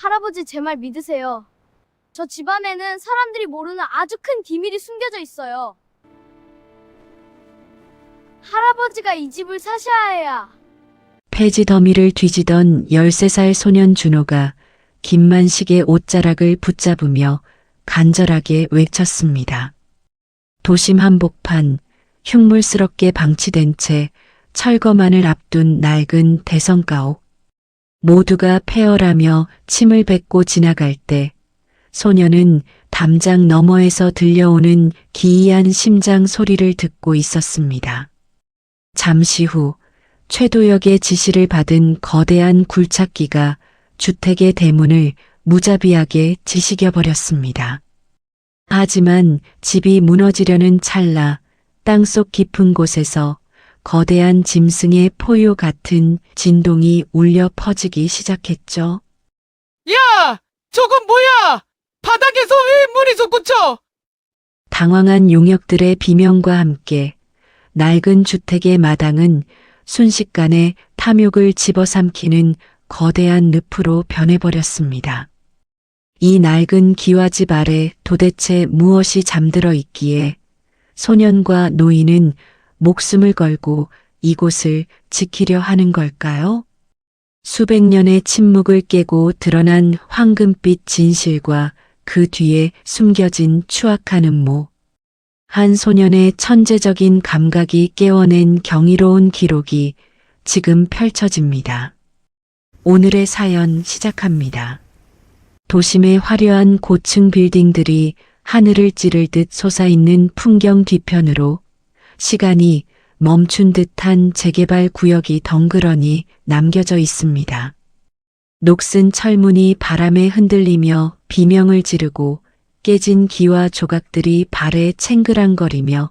할아버지 제 말 믿으세요. 저 집안에는 사람들이 모르는 아주 큰 비밀이 숨겨져 있어요. 할아버지가 이 집을 사셔야 해요. 폐지 더미를 뒤지던 13살 소년 준호가 김만식의 옷자락을 붙잡으며 간절하게 외쳤습니다. 도심 한복판, 흉물스럽게 방치된 채 철거만을 앞둔 낡은 대성가옥. 모두가 폐허라며 침을 뱉고 지나갈 때 소녀는 담장 너머에서 들려오는 기이한 심장 소리를 듣고 있었습니다. 잠시 후 최도역의 지시를 받은 거대한 굴착기가 주택의 대문을 무자비하게 지시겨버렸습니다. 하지만 집이 무너지려는 찰나 땅속 깊은 곳에서 거대한 짐승의 포효 같은 진동이 울려 퍼지기 시작했죠. 야! 저건 뭐야! 바닥에서 왜 물이 솟구쳐! 당황한 용역들의 비명과 함께 낡은 주택의 마당은 순식간에 탐욕을 집어삼키는 거대한 늪으로 변해버렸습니다. 이 낡은 기와집 아래 도대체 무엇이 잠들어 있기에 소년과 노인은 목숨을 걸고 이곳을 지키려 하는 걸까요? 수백 년의 침묵을 깨고 드러난 황금빛 진실과 그 뒤에 숨겨진 추악한 음모. 한 소년의 천재적인 감각이 깨워낸 경이로운 기록이 지금 펼쳐집니다. 오늘의 사연 시작합니다. 도심의 화려한 고층 빌딩들이 하늘을 찌를 듯 솟아있는 풍경 뒤편으로 시간이 멈춘 듯한 재개발 구역이 덩그러니 남겨져 있습니다. 녹슨 철문이 바람에 흔들리며 비명을 지르고 깨진 기와 조각들이 발에 챙그랑거리며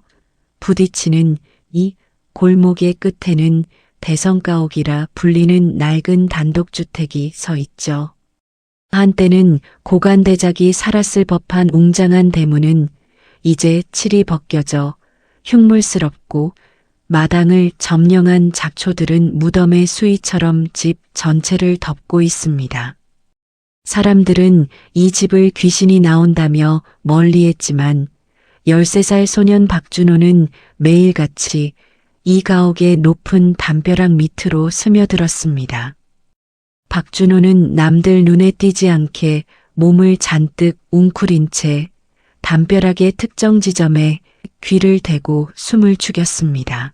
부딪히는 이 골목의 끝에는 대성가옥이라 불리는 낡은 단독주택이 서 있죠. 한때는 고관대작이 살았을 법한 웅장한 대문은 이제 칠이 벗겨져 흉물스럽고 마당을 점령한 잡초들은 무덤의 수위처럼 집 전체를 덮고 있습니다. 사람들은 이 집을 귀신이 나온다며 멀리했지만 13살 소년 박준호는 매일같이 이 가옥의 높은 담벼락 밑으로 스며들었습니다. 박준호는 남들 눈에 띄지 않게 몸을 잔뜩 웅크린 채 담벼락의 특정 지점에 귀를 대고 숨을 죽였습니다.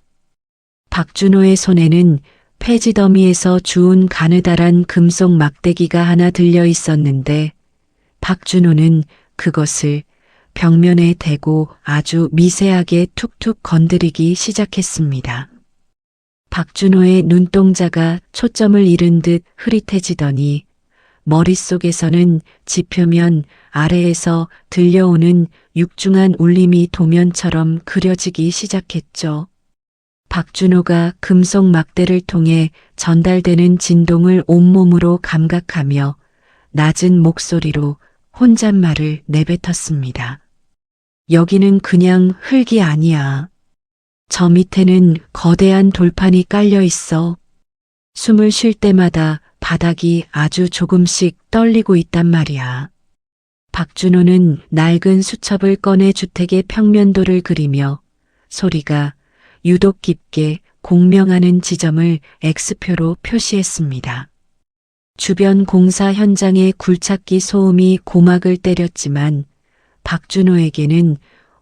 박준호의 손에는 폐지 더미에서 주운 가느다란 금속 막대기가 하나 들려 있었는데 박준호는 그것을 벽면에 대고 아주 미세하게 툭툭 건드리기 시작했습니다. 박준호의 눈동자가 초점을 잃은 듯 흐릿해지더니 머릿속에서는 지표면 아래에서 들려오는 육중한 울림이 도면처럼 그려지기 시작했죠. 박준호가 금속 막대를 통해 전달되는 진동을 온몸으로 감각하며 낮은 목소리로 혼잣말을 내뱉었습니다. 여기는 그냥 흙이 아니야. 저 밑에는 거대한 돌판이 깔려 있어. 숨을 쉴 때마다 바닥이 아주 조금씩 떨리고 있단 말이야. 박준호는 낡은 수첩을 꺼내 주택의 평면도를 그리며 소리가 유독 깊게 공명하는 지점을 X표로 표시했습니다. 주변 공사 현장의 굴착기 소음이 고막을 때렸지만 박준호에게는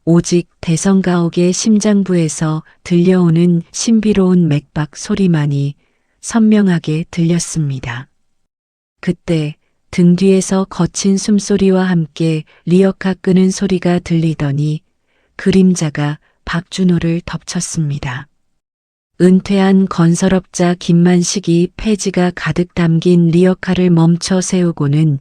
오직 대성가옥의 심장부에서 들려오는 신비로운 맥박 소리만이 선명하게 들렸습니다. 그때 등 뒤에서 거친 숨소리와 함께 리어카 끄는 소리가 들리더니 그림자가 박준호를 덮쳤습니다. 은퇴한 건설업자 김만식이 폐지가 가득 담긴 리어카를 멈춰 세우고는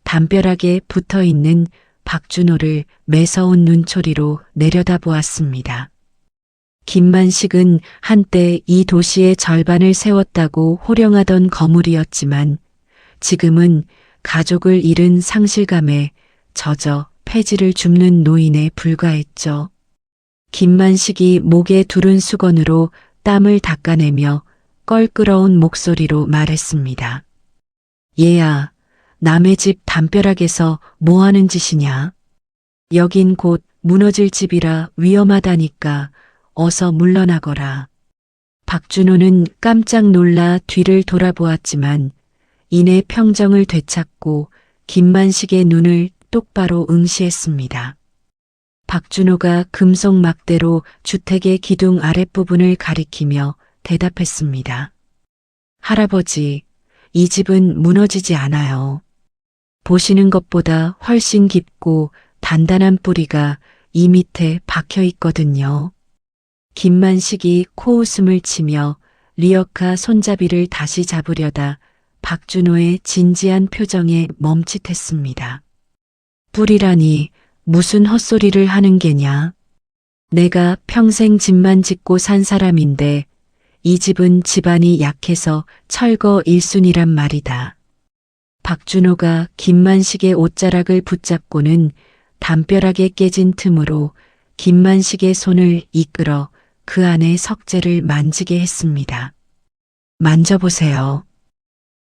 담벼락에 붙어있는 박준호를 매서운 눈초리로 내려다보았습니다. 김만식은 한때 이 도시의 절반을 세웠다고 호령하던 거물이었지만 지금은 가족을 잃은 상실감에 젖어 폐지를 줍는 노인에 불과했죠. 김만식이 목에 두른 수건으로 땀을 닦아내며 껄끄러운 목소리로 말했습니다. 얘야, 남의 집 담벼락에서 뭐 하는 짓이냐? 여긴 곧 무너질 집이라 위험하다니까 어서 물러나거라. 박준호는 깜짝 놀라 뒤를 돌아보았지만 이내 평정을 되찾고 김만식의 눈을 똑바로 응시했습니다. 박준호가 금속 막대로 주택의 기둥 아랫부분을 가리키며 대답했습니다. 할아버지, 이 집은 무너지지 않아요. 보시는 것보다 훨씬 깊고 단단한 뿌리가 이 밑에 박혀 있거든요. 김만식이 코웃음을 치며 리어카 손잡이를 다시 잡으려다 박준호의 진지한 표정에 멈칫했습니다. 뿌리라니 무슨 헛소리를 하는 게냐? 내가 평생 집만 짓고 산 사람인데 이 집은 집안이 약해서 철거 일순이란 말이다. 박준호가 김만식의 옷자락을 붙잡고는 담벼락에 깨진 틈으로 김만식의 손을 이끌어 그 안에 석재를 만지게 했습니다. 만져보세요.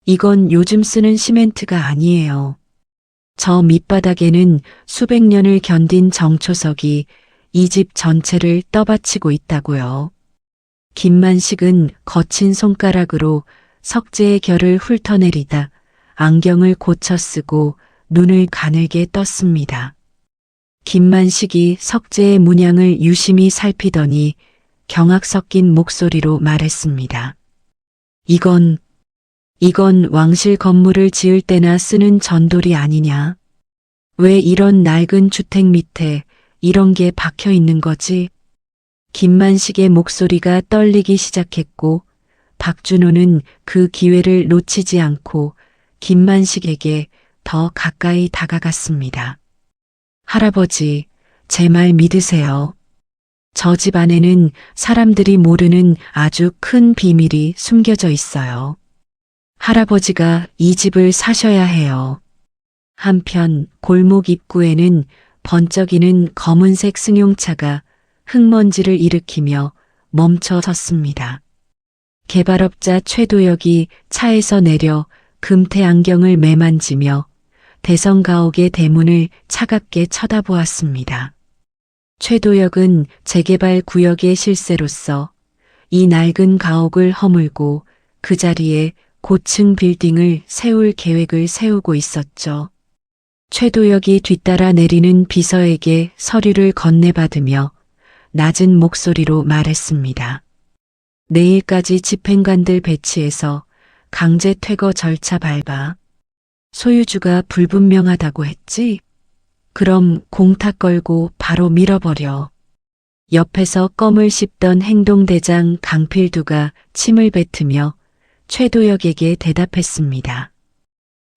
이건 요즘 쓰는 시멘트가 아니에요. 저 밑바닥에는 수백 년을 견딘 정초석이 이 집 전체를 떠받치고 있다고요. 김만식은 거친 손가락으로 석재의 결을 훑어내리다 안경을 고쳐 쓰고 눈을 가늘게 떴습니다. 김만식이 석재의 문양을 유심히 살피더니 경악 섞인 목소리로 말했습니다. 이건 왕실 건물을 지을 때나 쓰는 전돌이 아니냐? 왜 이런 낡은 주택 밑에 이런 게 박혀 있는 거지? 김만식의 목소리가 떨리기 시작했고 박준호는 그 기회를 놓치지 않고 김만식에게 더 가까이 다가갔습니다. 할아버지, 제 말 믿으세요. 저 집 안에는 사람들이 모르는 아주 큰 비밀이 숨겨져 있어요. 할아버지가 이 집을 사셔야 해요. 한편 골목 입구에는 번쩍이는 검은색 승용차가 흙먼지를 일으키며 멈춰 섰습니다. 개발업자 최도혁이 차에서 내려 금태 안경을 매만지며 대성가옥의 대문을 차갑게 쳐다보았습니다. 최도혁은 재개발 구역의 실세로서 이 낡은 가옥을 허물고 그 자리에 고층 빌딩을 세울 계획을 세우고 있었죠. 최도혁이 뒤따라 내리는 비서에게 서류를 건네받으며 낮은 목소리로 말했습니다. 내일까지 집행관들 배치해서 강제 퇴거 절차 밟아. 소유주가 불분명하다고 했지? 그럼 공탁 걸고 바로 밀어버려. 옆에서 껌을 씹던 행동대장 강필두가 침을 뱉으며 최도혁에게 대답했습니다.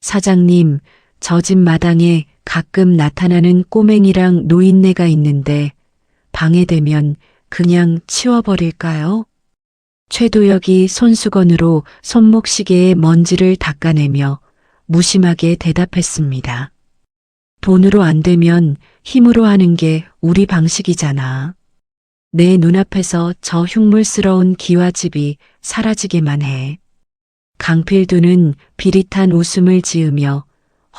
사장님, 저 집 마당에 가끔 나타나는 꼬맹이랑 노인네가 있는데 방해되면 그냥 치워버릴까요? 최도혁이 손수건으로 손목시계의 먼지를 닦아내며 무심하게 대답했습니다. 돈으로 안 되면 힘으로 하는 게 우리 방식이잖아. 내 눈앞에서 저 흉물스러운 기와집이 사라지게만 해. 강필두는 비릿한 웃음을 지으며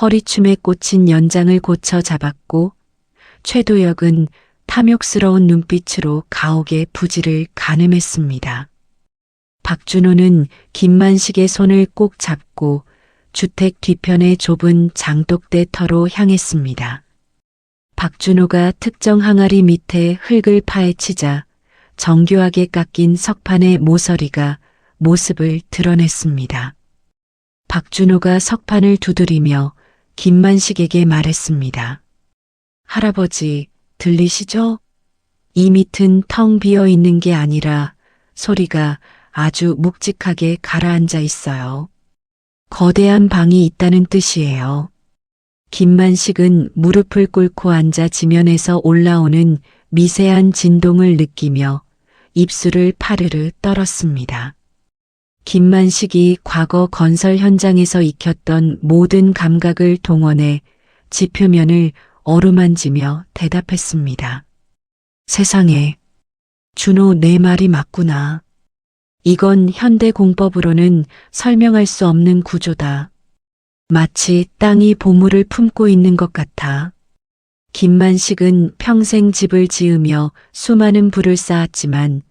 허리춤에 꽂힌 연장을 고쳐 잡았고 최도혁은 탐욕스러운 눈빛으로 가옥의 부지를 가늠했습니다. 박준호는 김만식의 손을 꼭 잡고 주택 뒤편의 좁은 장독대 터로 향했습니다. 박준호가 특정 항아리 밑에 흙을 파헤치자 정교하게 깎인 석판의 모서리가 모습을 드러냈습니다. 박준호가 석판을 두드리며 김만식에게 말했습니다. 할아버지, 들리시죠? 이 밑은 텅 비어 있는 게 아니라 소리가 아주 묵직하게 가라앉아 있어요. 거대한 방이 있다는 뜻이에요. 김만식은 무릎을 꿇고 앉아 지면에서 올라오는 미세한 진동을 느끼며 입술을 파르르 떨었습니다. 김만식이 과거 건설 현장에서 익혔던 모든 감각을 동원해 지표면을 어루만지며 대답했습니다. 세상에, 준호 내 말이 맞구나. 이건 현대 공법으로는 설명할 수 없는 구조다. 마치 땅이 보물을 품고 있는 것 같아. 김만식은 평생 집을 지으며 수많은 부를 쌓았지만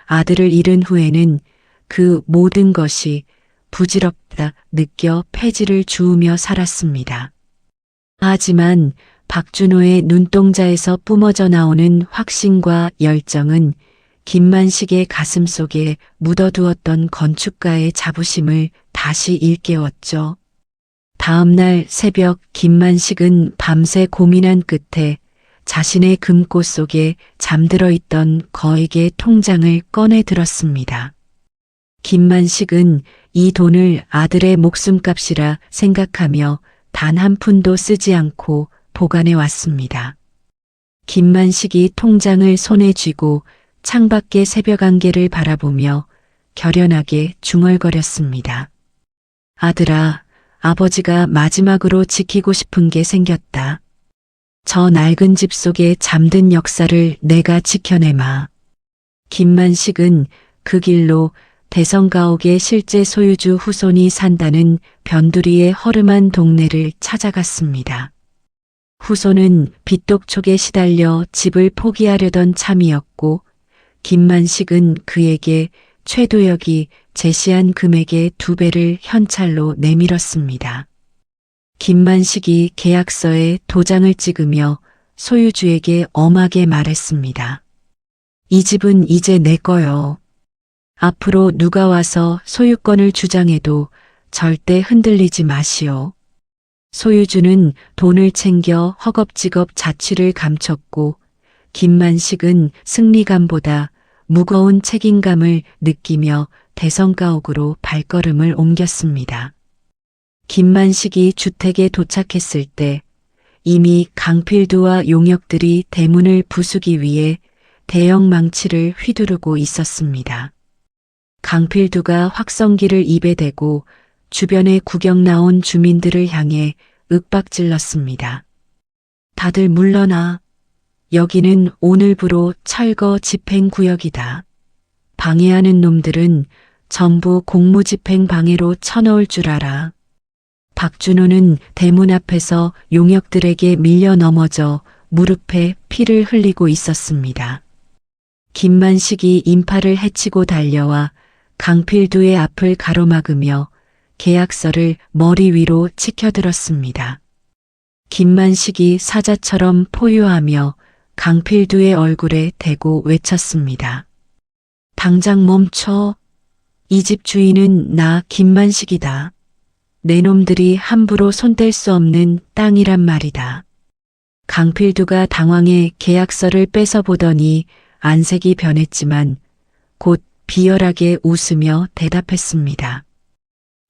아들을 잃은 후에는 그 모든 것이 부질없다 느껴 폐지를 주우며 살았습니다. 하지만 박준호의 눈동자에서 뿜어져 나오는 확신과 열정은 김만식의 가슴 속에 묻어두었던 건축가의 자부심을 다시 일깨웠죠. 다음 날 새벽 김만식은 밤새 고민한 끝에 자신의 금고 속에 잠들어 있던 거액의 통장을 꺼내 들었습니다. 김만식은 이 돈을 아들의 목숨값이라 생각하며 단 한 푼도 쓰지 않고 보관해 왔습니다. 김만식이 통장을 손에 쥐고 창밖의 새벽 안개를 바라보며 결연하게 중얼거렸습니다. 아들아, 아버지가 마지막으로 지키고 싶은 게 생겼다. 저 낡은 집 속에 잠든 역사를 내가 지켜내마. 김만식은 그 길로 대성가옥의 실제 소유주 후손이 산다는 변두리의 허름한 동네를 찾아갔습니다. 후손은 빚독촉에 시달려 집을 포기하려던 참이었고 김만식은 그에게 최도혁이 제시한 금액의 2배를 현찰로 내밀었습니다. 김만식이 계약서에 도장을 찍으며 소유주에게 엄하게 말했습니다. 이 집은 이제 내 거요. 앞으로 누가 와서 소유권을 주장해도 절대 흔들리지 마시오. 소유주는 돈을 챙겨 허겁지겁 자취를 감췄고 김만식은 승리감보다 무거운 책임감을 느끼며 대성가옥으로 발걸음을 옮겼습니다. 김만식이 주택에 도착했을 때 이미 강필두와 용역들이 대문을 부수기 위해 대형 망치를 휘두르고 있었습니다. 강필두가 확성기를 입에 대고 주변에 구경 나온 주민들을 향해 윽박질렀습니다. 다들 물러나. 여기는 오늘부로 철거 집행 구역이다. 방해하는 놈들은 전부 공무집행 방해로 쳐넣을 줄 알아. 박준호는 대문 앞에서 용역들에게 밀려 넘어져 무릎에 피를 흘리고 있었습니다. 김만식이 인파를 해치고 달려와 강필두의 앞을 가로막으며 계약서를 머리 위로 치켜들었습니다. 김만식이 사자처럼 포효하며 강필두의 얼굴에 대고 외쳤습니다. 당장 멈춰. 이 집 주인은 나 김만식이다. 내 놈들이 함부로 손댈 수 없는 땅이란 말이다. 강필두가 당황해 계약서를 뺏어보더니 안색이 변했지만 곧 비열하게 웃으며 대답했습니다.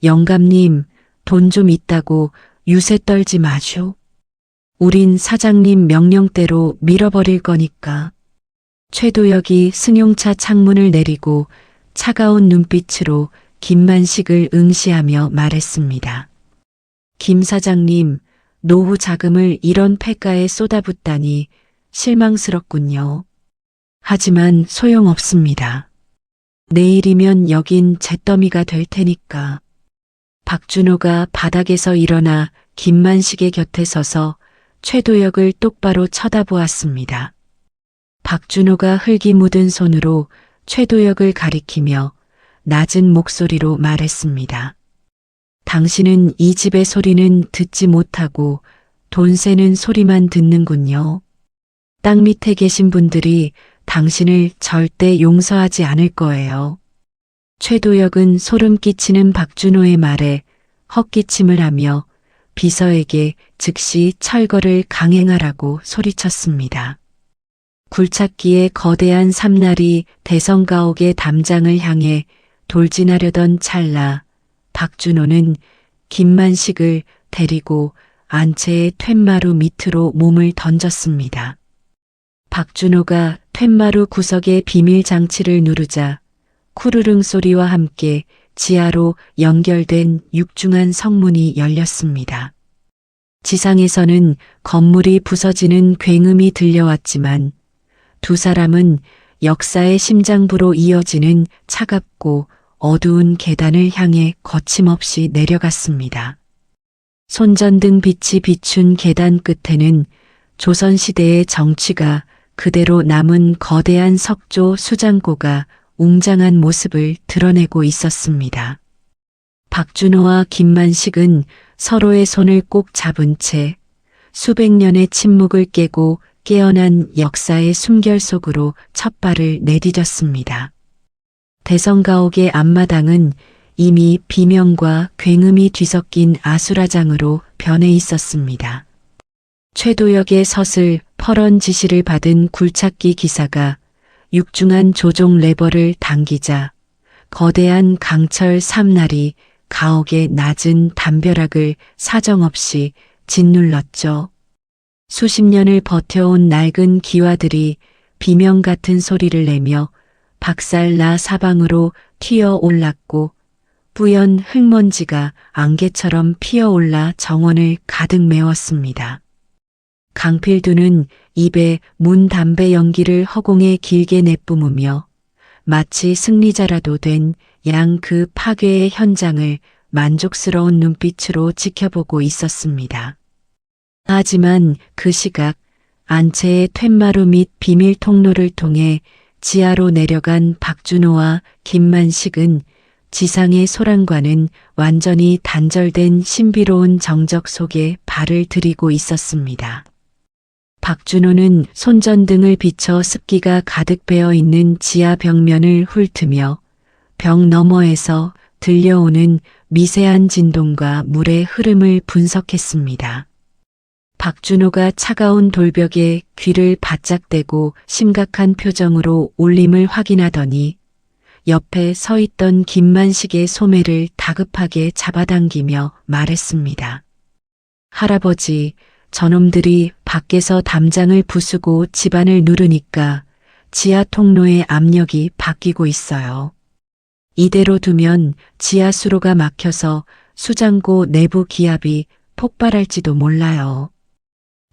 영감님, 돈 좀 있다고 유세 떨지 마쇼. 우린 사장님 명령대로 밀어버릴 거니까. 최도혁이 승용차 창문을 내리고 차가운 눈빛으로 김만식을 응시하며 말했습니다. 김 사장님, 노후 자금을 이런 폐가에 쏟아붓다니 실망스럽군요. 하지만 소용없습니다. 내일이면 여긴 잿더미가 될 테니까. 박준호가 바닥에서 일어나 김만식의 곁에 서서 최도혁을 똑바로 쳐다보았습니다. 박준호가 흙이 묻은 손으로 최도혁을 가리키며 낮은 목소리로 말했습니다. 당신은 이 집의 소리는 듣지 못하고 돈 세는 소리만 듣는군요. 땅 밑에 계신 분들이 당신을 절대 용서하지 않을 거예요. 최도혁은 소름 끼치는 박준호의 말에 헛기침을 하며 비서에게 즉시 철거를 강행하라고 소리쳤습니다. 굴착기의 거대한 삼날이 대성가옥의 담장을 향해 돌진하려던 찰나 박준호는 김만식을 데리고 안채의 툇마루 밑으로 몸을 던졌습니다. 박준호가 툇마루 구석의 비밀 장치를 누르자 쿠르릉 소리와 함께 지하로 연결된 육중한 성문이 열렸습니다. 지상에서는 건물이 부서지는 굉음이 들려왔지만 두 사람은 역사의 심장부로 이어지는 차갑고 어두운 계단을 향해 거침없이 내려갔습니다. 손전등 빛이 비춘 계단 끝에는 조선시대의 정취가 그대로 남은 거대한 석조 수장고가 웅장한 모습을 드러내고 있었습니다. 박준호와 김만식은 서로의 손을 꼭 잡은 채 수백 년의 침묵을 깨고 깨어난 역사의 숨결 속으로 첫 발을 내디뎠습니다. 대성가옥의 앞마당은 이미 비명과 굉음이 뒤섞인 아수라장으로 변해 있었습니다. 최도역의 서슬 퍼런 지시를 받은 굴착기 기사가 육중한 조종 레버를 당기자 거대한 강철 삼날이 가옥의 낮은 담벼락을 사정없이 짓눌렀죠. 수십 년을 버텨온 낡은 기와들이 비명 같은 소리를 내며 박살나 사방으로 튀어 올랐고 뿌연 흙먼지가 안개처럼 피어올라 정원을 가득 메웠습니다. 강필두는 입에 문 담배 연기를 허공에 길게 내뿜으며 마치 승리자라도 된 양 그 파괴의 현장을 만족스러운 눈빛으로 지켜보고 있었습니다. 하지만 그 시각 안채의 툇마루 및 비밀 통로를 통해 지하로 내려간 박준호와 김만식은 지상의 소란과는 완전히 단절된 신비로운 정적 속에 발을 들이고 있었습니다. 박준호는 손전등을 비춰 습기가 가득 배어 있는 지하 벽면을 훑으며 벽 너머에서 들려오는 미세한 진동과 물의 흐름을 분석했습니다. 박준호가 차가운 돌벽에 귀를 바짝 대고 심각한 표정으로 울림을 확인하더니 옆에 서 있던 김만식의 소매를 다급하게 잡아당기며 말했습니다. 할아버지, 저놈들이 밖에서 담장을 부수고 집안을 누르니까 지하 통로의 압력이 바뀌고 있어요. 이대로 두면 지하 수로가 막혀서 수장고 내부 기압이 폭발할지도 몰라요.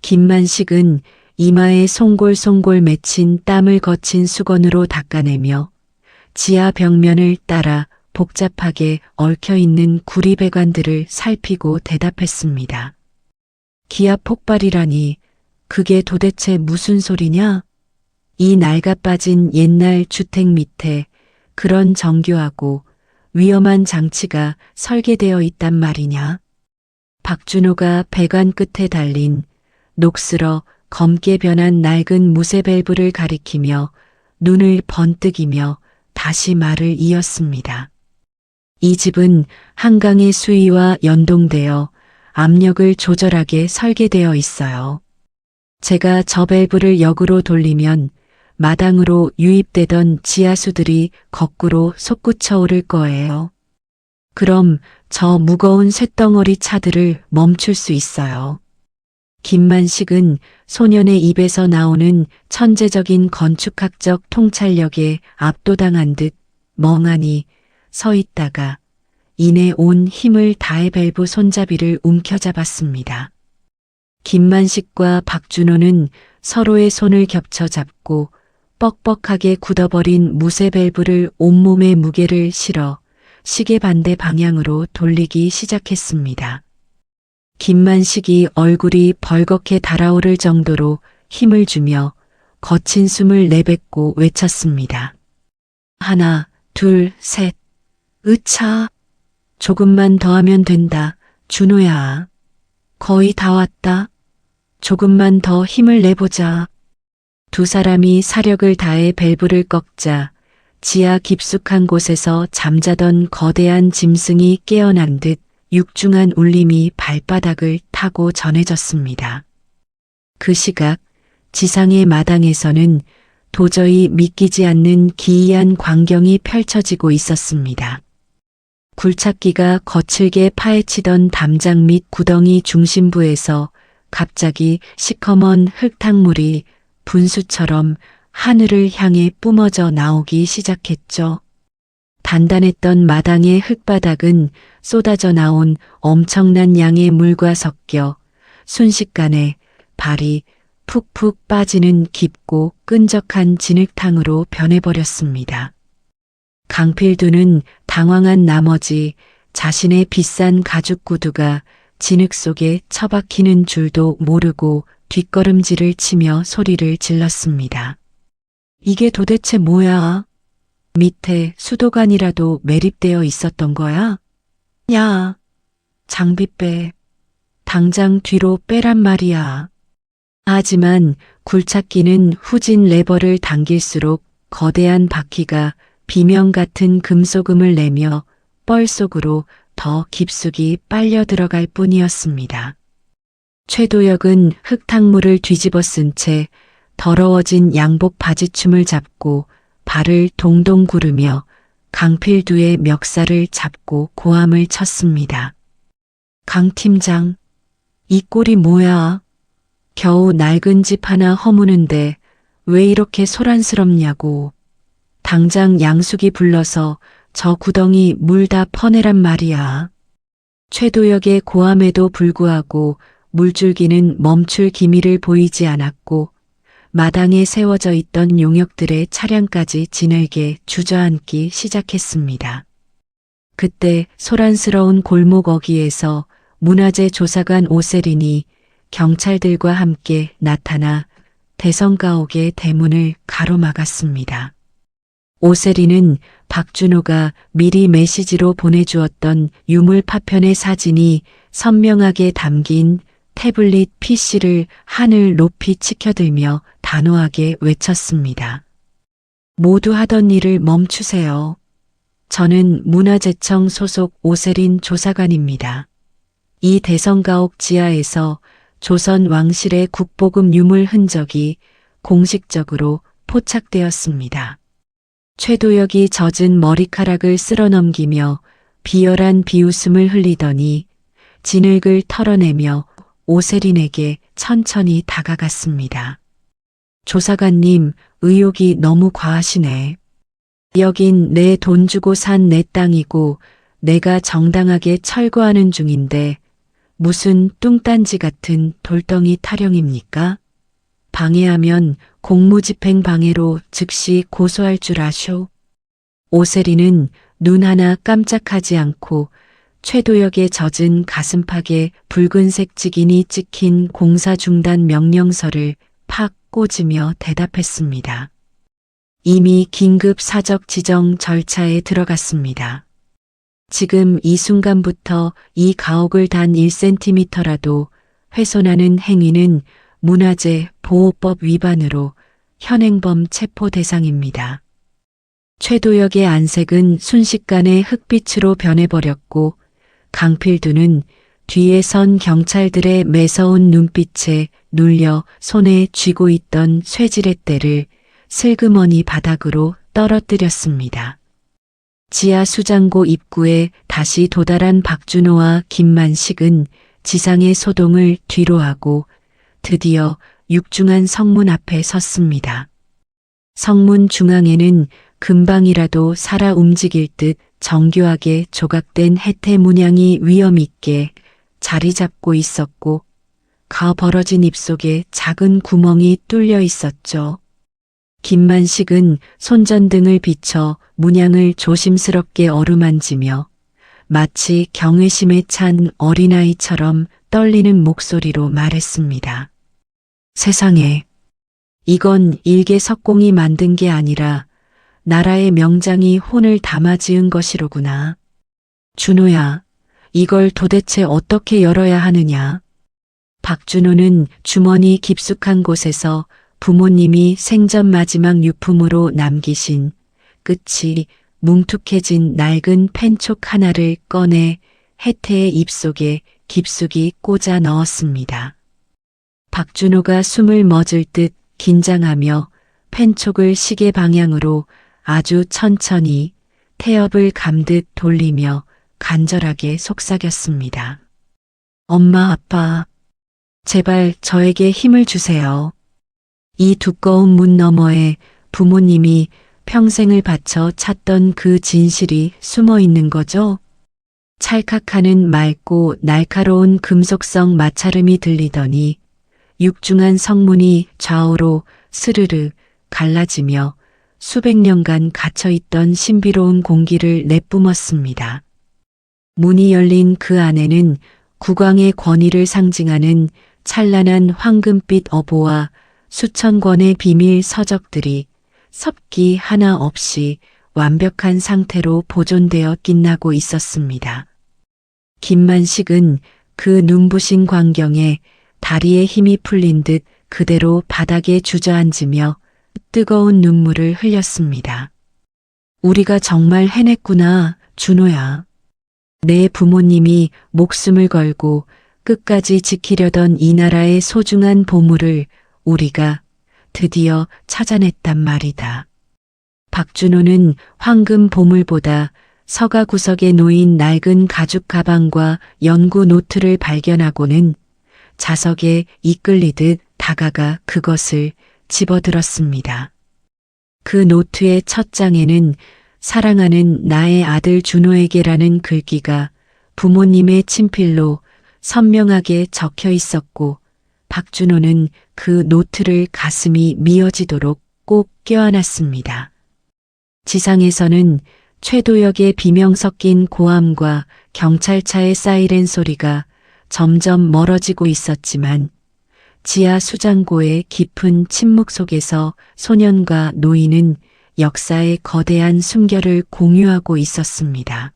김만식은 이마에 송골송골 맺힌 땀을 거친 수건으로 닦아내며 지하 벽면을 따라 복잡하게 얽혀있는 구리배관들을 살피고 대답했습니다. 기압 폭발이라니 그게 도대체 무슨 소리냐? 이 낡아빠진 옛날 주택 밑에 그런 정교하고 위험한 장치가 설계되어 있단 말이냐? 박준호가 배관 끝에 달린 녹슬어 검게 변한 낡은 무쇠 밸브를 가리키며 눈을 번뜩이며 다시 말을 이었습니다. 이 집은 한강의 수위와 연동되어 압력을 조절하게 설계되어 있어요. 제가 저 밸브를 역으로 돌리면 마당으로 유입되던 지하수들이 거꾸로 솟구쳐 오를 거예요. 그럼 저 무거운 쇳덩어리 차들을 멈출 수 있어요. 김만식은 소년의 입에서 나오는 천재적인 건축학적 통찰력에 압도당한 듯 멍하니 서 있다가 이내 온 힘을 다해 밸브 손잡이를 움켜잡았습니다. 김만식과 박준호는 서로의 손을 겹쳐 잡고 뻑뻑하게 굳어버린 무쇠 밸브를 온몸에 무게를 실어 시계 반대 방향으로 돌리기 시작했습니다. 김만식이 얼굴이 벌겋게 달아오를 정도로 힘을 주며 거친 숨을 내뱉고 외쳤습니다. 하나, 둘, 셋. 으차. 조금만 더 하면 된다. 준호야. 거의 다 왔다. 조금만 더 힘을 내보자. 두 사람이 사력을 다해 밸브를 꺾자 지하 깊숙한 곳에서 잠자던 거대한 짐승이 깨어난 듯 육중한 울림이 발바닥을 타고 전해졌습니다. 그 시각 지상의 마당에서는 도저히 믿기지 않는 기이한 광경이 펼쳐지고 있었습니다. 굴착기가 거칠게 파헤치던 담장 및 구덩이 중심부에서 갑자기 시커먼 흙탕물이 분수처럼 하늘을 향해 뿜어져 나오기 시작했죠. 단단했던 마당의 흙바닥은 쏟아져 나온 엄청난 양의 물과 섞여 순식간에 발이 푹푹 빠지는 깊고 끈적한 진흙탕으로 변해버렸습니다. 강필두는 당황한 나머지 자신의 비싼 가죽 구두가 진흙 속에 처박히는 줄도 모르고 뒷걸음질을 치며 소리를 질렀습니다. 이게 도대체 뭐야? 밑에 수도관이라도 매립되어 있었던 거야? 야, 장비 빼. 당장 뒤로 빼란 말이야. 하지만 굴착기는 후진 레버를 당길수록 거대한 바퀴가 비명 같은 금속음을 내며 뻘 속으로 더 깊숙이 빨려 들어갈 뿐이었습니다. 최도혁은 흙탕물을 뒤집어 쓴 채 더러워진 양복 바지춤을 잡고 발을 동동 구르며 강필두의 멱살을 잡고 고함을 쳤습니다. 강 팀장, 이 꼴이 뭐야? 겨우 낡은 집 하나 허무는데 왜 이렇게 소란스럽냐고. 당장 양숙이 불러서 저 구덩이 물 다 퍼내란 말이야. 최도혁의 고함에도 불구하고 물줄기는 멈출 기미를 보이지 않았고 마당에 세워져 있던 용역들의 차량까지 지늘게 주저앉기 시작했습니다. 그때 소란스러운 골목 어귀에서 문화재 조사관 오세린이 경찰들과 함께 나타나 대성가옥의 대문을 가로막았습니다. 오세린은 박준호가 미리 메시지로 보내주었던 유물 파편의 사진이 선명하게 담긴 태블릿 PC를 하늘 높이 치켜들며 단호하게 외쳤습니다. 모두 하던 일을 멈추세요. 저는 문화재청 소속 오세린 조사관입니다. 이 대성가옥 지하에서 조선 왕실의 국보급 유물 흔적이 공식적으로 포착되었습니다. 최도혁이 젖은 머리카락을 쓸어넘기며 비열한 비웃음을 흘리더니 진흙을 털어내며 오세린에게 천천히 다가갔습니다. 조사관님, 의욕이 너무 과하시네. 여긴 내 돈 주고 산 내 땅이고 내가 정당하게 철거하는 중인데 무슨 뚱딴지 같은 돌덩이 타령입니까? 방해하면 공무집행 방해로 즉시 고소할 줄 아쇼. 오세린은 눈 하나 깜짝하지 않고 최도혁의 젖은 가슴팍에 붉은색 직인이 찍힌 공사 중단 명령서를 팍 꽂으며 대답했습니다. 이미 긴급 사적 지정 절차에 들어갔습니다. 지금 이 순간부터 이 가옥을 단 1cm라도 훼손하는 행위는 문화재 보호법 위반으로 현행범 체포 대상입니다. 최도혁의 안색은 순식간에 흑빛으로 변해버렸고 강필두는 뒤에 선 경찰들의 매서운 눈빛에 눌려 손에 쥐고 있던 쇠지렛대를 슬그머니 바닥으로 떨어뜨렸습니다. 지하 수장고 입구에 다시 도달한 박준호와 김만식은 지상의 소동을 뒤로하고 드디어 육중한 성문 앞에 섰습니다. 성문 중앙에는 금방이라도 살아 움직일 듯 정교하게 조각된 해태 문양이 위험 있게 자리 잡고 있었고 가 벌어진 입속에 작은 구멍이 뚫려 있었죠. 김만식은 손전등을 비춰 문양을 조심스럽게 어루만지며 마치 경외심에 찬 어린아이처럼 떨리는 목소리로 말했습니다. 세상에, 이건 일개 석공이 만든 게 아니라 나라의 명장이 혼을 담아 지은 것이로구나. 준호야, 이걸 도대체 어떻게 열어야 하느냐? 박준호는 주머니 깊숙한 곳에서 부모님이 생전 마지막 유품으로 남기신 끝이 뭉툭해진 낡은 펜촉 하나를 꺼내 혜태의 입속에 깊숙이 꽂아 넣었습니다. 박준호가 숨을 멎을 듯 긴장하며 펜촉을 시계 방향으로 아주 천천히 태엽을 감듯 돌리며 간절하게 속삭였습니다. 엄마, 아빠, 제발 저에게 힘을 주세요. 이 두꺼운 문 너머에 부모님이 평생을 바쳐 찾던 그 진실이 숨어 있는 거죠? 찰칵하는 맑고 날카로운 금속성 마찰음이 들리더니 육중한 성문이 좌우로 스르르 갈라지며 수백 년간 갇혀있던 신비로운 공기를 내뿜었습니다. 문이 열린 그 안에는 국왕의 권위를 상징하는 찬란한 황금빛 어보와 수천 권의 비밀 서적들이 섭기 하나 없이 완벽한 상태로 보존되어 빛나고 있었습니다. 김만식은 그 눈부신 광경에 다리에 힘이 풀린 듯 그대로 바닥에 주저앉으며 뜨거운 눈물을 흘렸습니다. 우리가 정말 해냈구나, 준호야. 내 부모님이 목숨을 걸고 끝까지 지키려던 이 나라의 소중한 보물을 우리가 드디어 찾아냈단 말이다. 박준호는 황금 보물보다 서가 구석에 놓인 낡은 가죽 가방과 연구 노트를 발견하고는 자석에 이끌리듯 다가가 그것을 집어들었습니다. 그 노트의 첫 장에는 사랑하는 나의 아들 준호에게라는 글귀가 부모님의 친필로 선명하게 적혀 있었고 박준호는 그 노트를 가슴이 미어지도록 꼭 껴안았습니다. 지상에서는 최도혁의 비명 섞인 고함과 경찰차의 사이렌 소리가 점점 멀어지고 있었지만 지하 수장고의 깊은 침묵 속에서 소년과 노인은 역사의 거대한 숨결을 공유하고 있었습니다.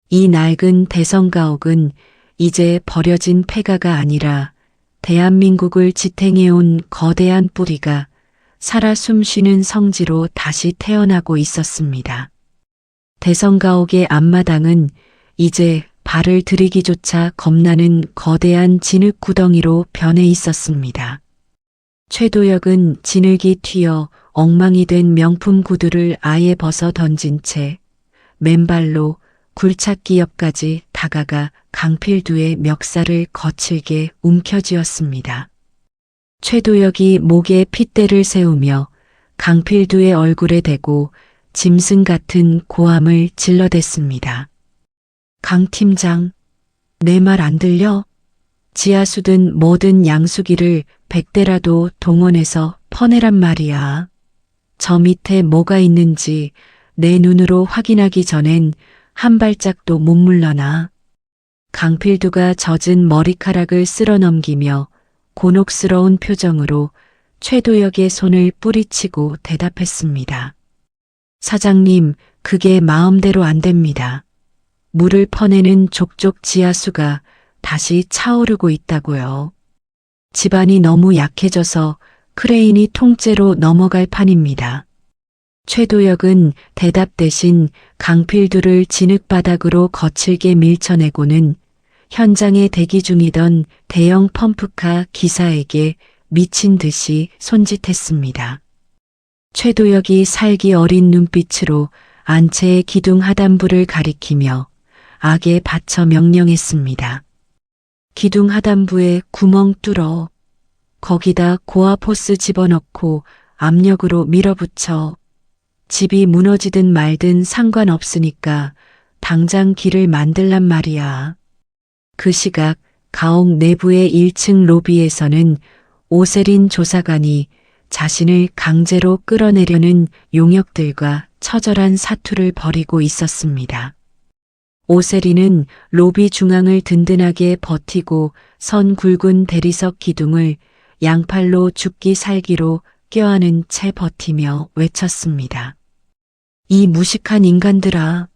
이 낡은 대성가옥은 이제 버려진 폐가가 아니라 대한민국을 지탱해온 거대한 뿌리가 살아 숨쉬는 성지로 다시 태어나고 있었습니다. 대성가옥의 앞마당은 이제 발을 들이기조차 겁나는 거대한 진흙 구덩이로 변해 있었습니다. 최도혁은 진흙이 튀어 엉망이 된 명품 구두를 아예 벗어 던진 채 맨발로 굴착기 옆까지 다가가 강필두의 멱살을 거칠게 움켜쥐었습니다. 최도혁이 목에 핏대를 세우며 강필두의 얼굴에 대고 짐승 같은 고함을 질러댔습니다. 강 팀장, 내 말 안 들려? 지하수든 뭐든 양수기를 100대라도 동원해서 퍼내란 말이야. 저 밑에 뭐가 있는지 내 눈으로 확인하기 전엔 한 발짝도 못 물러나. 강필두가 젖은 머리카락을 쓸어 넘기며 곤혹스러운 표정으로 최도혁의 손을 뿌리치고 대답했습니다. 사장님, 그게 마음대로 안 됩니다. 물을 퍼내는 족족 지하수가 다시 차오르고 있다고요. 집안이 너무 약해져서 크레인이 통째로 넘어갈 판입니다. 최도혁은 대답 대신 강필두를 진흙바닥으로 거칠게 밀쳐내고는 현장에 대기 중이던 대형 펌프카 기사에게 미친 듯이 손짓했습니다. 최도혁이 살기 어린 눈빛으로 안채의 기둥 하단부를 가리키며 악에 바쳐 명령했습니다. 기둥 하단부에 구멍 뚫어. 거기다 고압 호스 집어넣고 압력으로 밀어붙여. 집이 무너지든 말든 상관없으니까 당장 길을 만들란 말이야. 그 시각 가옥 내부의 1층 로비에서는 오세린 조사관이 자신을 강제로 끌어내려는 용역들과 처절한 사투를 벌이고 있었습니다. 오세린은 로비 중앙을 든든하게 버티고 선 굵은 대리석 기둥을 양팔로 죽기 살기로 껴안은 채 버티며 외쳤습니다. 이 무식한 인간들아,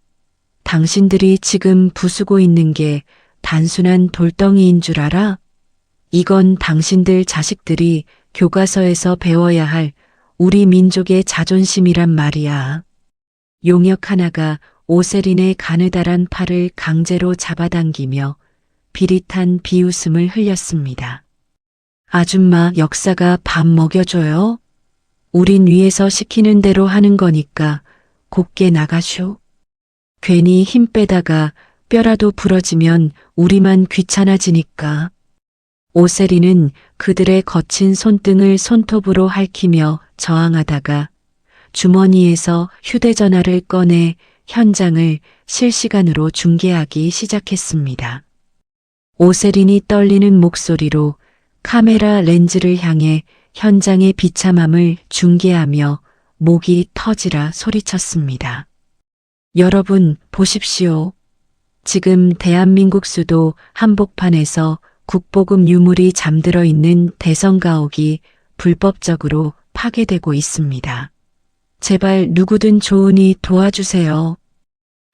당신들이 지금 부수고 있는 게 단순한 돌덩이인 줄 알아? 이건 당신들 자식들이 교과서에서 배워야 할 우리 민족의 자존심이란 말이야. 용역 하나가 오세린의 가느다란 팔을 강제로 잡아당기며 비릿한 비웃음을 흘렸습니다. 아줌마 역사가 밥 먹여줘요? 우린 위에서 시키는 대로 하는 거니까 곱게 나가쇼. 괜히 힘 빼다가 뼈라도 부러지면 우리만 귀찮아지니까. 오세린은 그들의 거친 손등을 손톱으로 핥히며 저항하다가 주머니에서 휴대전화를 꺼내 현장을 실시간으로 중계하기 시작했습니다. 오세린이 떨리는 목소리로 카메라 렌즈를 향해 현장의 비참함을 중계하며 목이 터지라 소리쳤습니다. 여러분, 보십시오. 지금 대한민국 수도 한복판에서 국보급 유물이 잠들어 있는 대성가옥이 불법적으로 파괴되고 있습니다. 제발 누구든 좋으니 도와주세요.